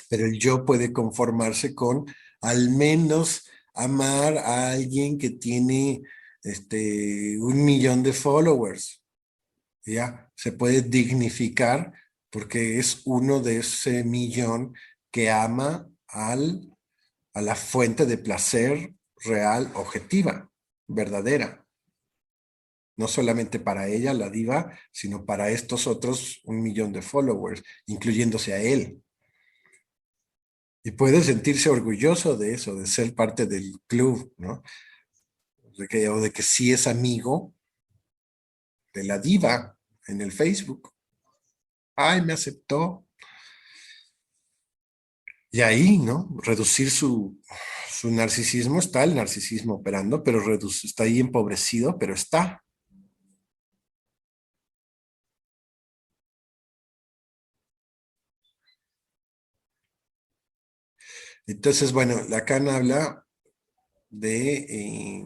Pero el yo puede conformarse con al menos amar a alguien que tiene 1 millón de followers. ¿Ya? Se puede dignificar porque es uno de ese millón que ama a la fuente de placer real, objetiva, verdadera. No solamente para ella, la diva, sino para estos otros 1 millón de followers, incluyéndose a él. Y puede sentirse orgulloso de eso, de ser parte del club, ¿no? O de que sí es amigo de la diva en el Facebook. Ay, me aceptó. Y ahí, ¿no? Reducir su narcisismo, está el narcisismo operando, pero está ahí empobrecido, pero está. Entonces, bueno, Lacan habla de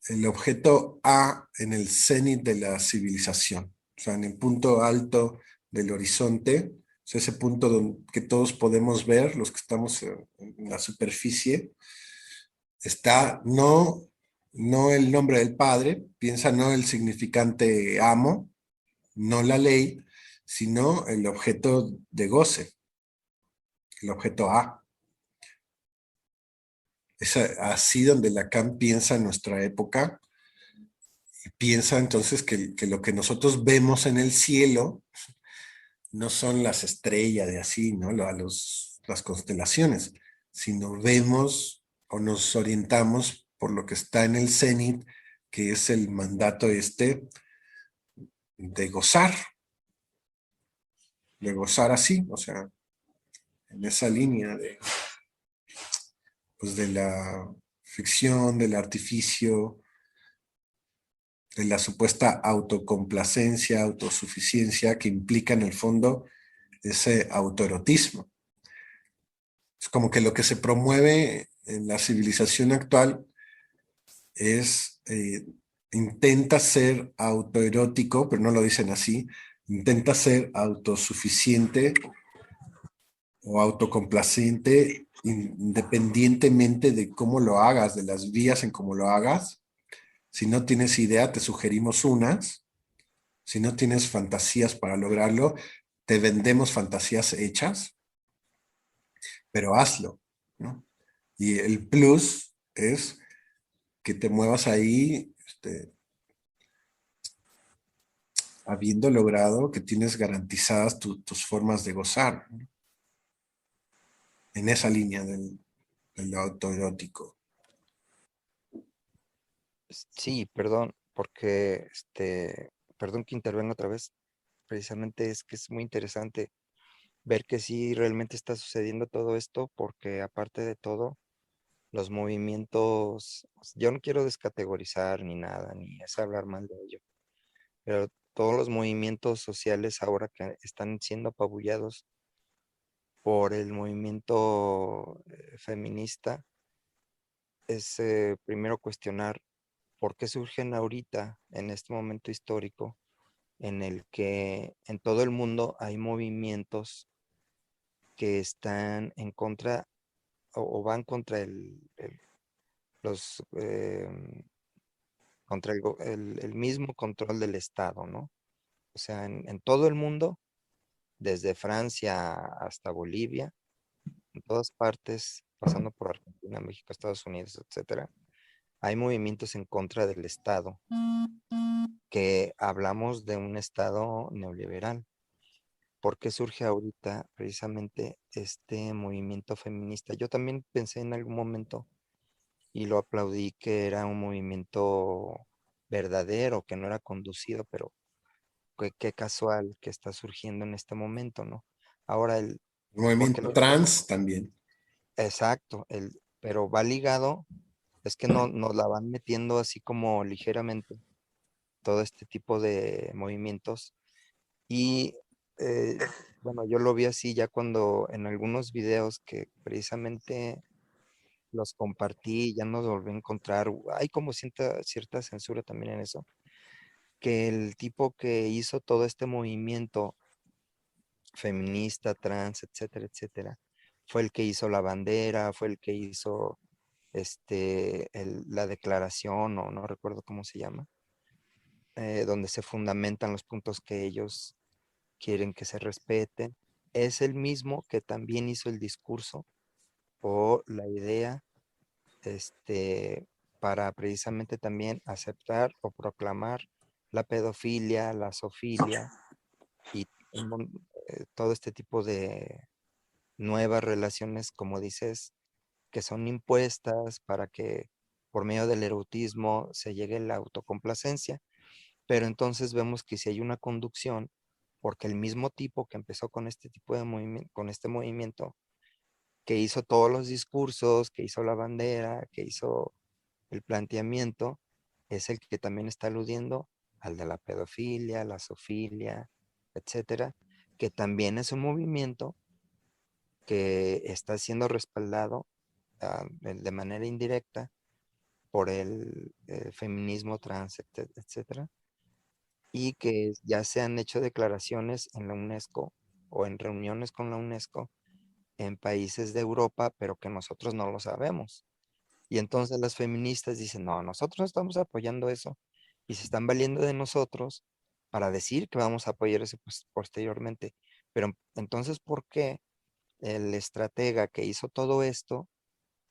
el objeto A en el cenit de la civilización, o sea, en el punto alto del horizonte, o sea, ese punto que todos podemos ver, los que estamos en la superficie, está no el nombre del padre, piensa no el significante amo, no la ley, sino el objeto de goce, el objeto A. Es así donde Lacan piensa en nuestra época Piensa entonces que lo que nosotros vemos en el cielo no son las estrellas de así, ¿no? Las constelaciones, sino vemos o nos orientamos por lo que está en el cenit, que es el mandato de gozar así, o sea, en esa línea pues de la ficción, del artificio, de la supuesta autocomplacencia, autosuficiencia que implica en el fondo ese autoerotismo. Es como que lo que se promueve en la civilización actual es, intenta ser autoerótico, pero no lo dicen así, intenta ser autosuficiente o autocomplaciente independientemente de cómo lo hagas, de las vías en cómo lo hagas. Si no tienes idea, te sugerimos unas. Si no tienes fantasías para lograrlo, te vendemos fantasías hechas, pero hazlo, ¿no? Y el plus es que te muevas ahí, habiendo logrado que tienes garantizadas tus formas de gozar, ¿no? En esa línea del autoerótico. Sí, perdón, porque perdón que intervenga otra vez. Precisamente es que es muy interesante ver que sí realmente está sucediendo todo esto, porque aparte de todo, los movimientos, yo no quiero descategorizar ni nada, ni es hablar mal de ello, pero todos los movimientos sociales ahora que están siendo apabullados por el movimiento feminista, es primero cuestionar por qué surgen ahorita, en este momento histórico, en el que en todo el mundo hay movimientos que están en contra o van contra los, contra el mismo control del Estado, ¿no? O sea, en todo el mundo, desde Francia hasta Bolivia, en todas partes, pasando por Argentina, México, Estados Unidos, etcétera, hay movimientos en contra del Estado, que hablamos de un Estado neoliberal. ¿Por qué surge ahorita precisamente este movimiento feminista? Yo también pensé en algún momento y lo aplaudí que era un movimiento verdadero, que no era conducido, pero qué casual que está surgiendo en este momento, ¿no? Ahora, El porque movimiento trans también. exacto, pero va ligado, es que no, nos la van metiendo así como ligeramente todo este tipo de movimientos. Y bueno, yo lo vi así ya cuando en algunos videos que precisamente los compartí, ya no los volví a encontrar. Hay como cierta censura también en eso, que el tipo que hizo todo este movimiento feminista, trans, etcétera, etcétera, fue el que hizo la bandera, fue el que hizo la declaración, o no recuerdo cómo se llama, donde se fundamentan los puntos que ellos quieren que se respeten. Es el mismo que también hizo el discurso o la idea, para precisamente también aceptar o proclamar la pedofilia, la zoofilia y todo este tipo de nuevas relaciones, como dices, que son impuestas para que por medio del erotismo se llegue a la autocomplacencia. Pero entonces vemos que si hay una conducción, porque el mismo tipo que empezó con este tipo de movimiento, con este movimiento, que hizo todos los discursos, que hizo la bandera, que hizo el planteamiento, es el que también está aludiendo al de la pedofilia, la zoofilia, etcétera, que también es un movimiento que está siendo respaldado de manera indirecta por el feminismo trans, etcétera, y que ya se han hecho declaraciones en la UNESCO o en reuniones con la UNESCO en países de Europa, pero que nosotros no lo sabemos. Y entonces las feministas dicen, no, nosotros no estamos apoyando eso y se están valiendo de nosotros para decir que vamos a apoyar eso posteriormente. Pero entonces, ¿por qué el estratega que hizo todo esto,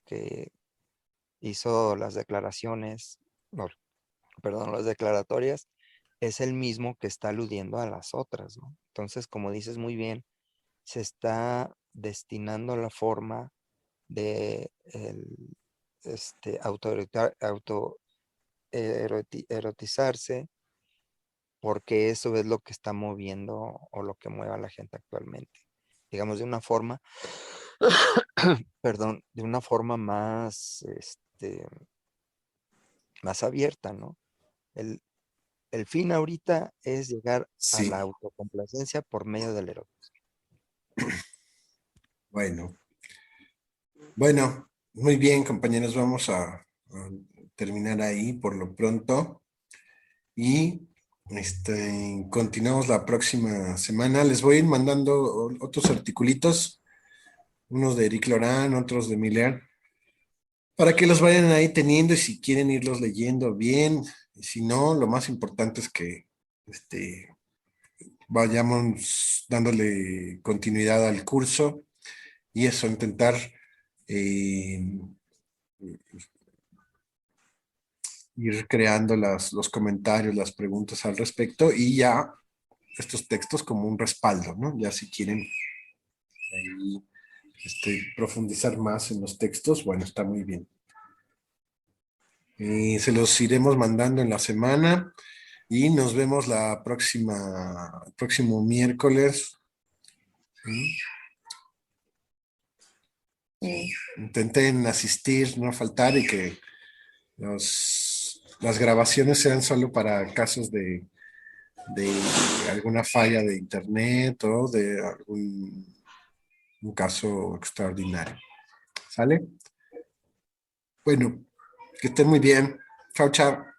que hizo las declaraciones, no, perdón, las declaratorias, es el mismo que está aludiendo a las otras, ¿no? Entonces, como dices muy bien, se está destinando la forma de erotizarse, porque eso es lo que está moviendo o lo que mueve a la gente actualmente. Digamos, de una forma, perdón, de una forma más, más abierta, ¿no? El, el fin ahorita es llegar a Sí, la autocomplacencia por medio del erotismo. bueno. Bueno, muy bien, compañeros, vamos a terminar ahí por lo pronto y continuamos la próxima semana. Les voy a ir mandando otros articulitos, unos de Eric Loran, otros de Miller, para que los vayan ahí teniendo y si quieren irlos leyendo bien, y si no, lo más importante es que vayamos dándole continuidad al curso y eso, intentar eh, ir creando los comentarios, las preguntas al respecto y ya estos textos como un respaldo, ¿no? Ya si quieren ahí, profundizar más en los textos, bueno, está muy bien. Se los iremos mandando en la semana y nos vemos el próximo miércoles. ¿Sí? Intenten asistir, no faltar y que las grabaciones sean solo para casos de alguna falla de internet o de algún un caso extraordinario. ¿Sale? Bueno, que estén muy bien. Chao, chao.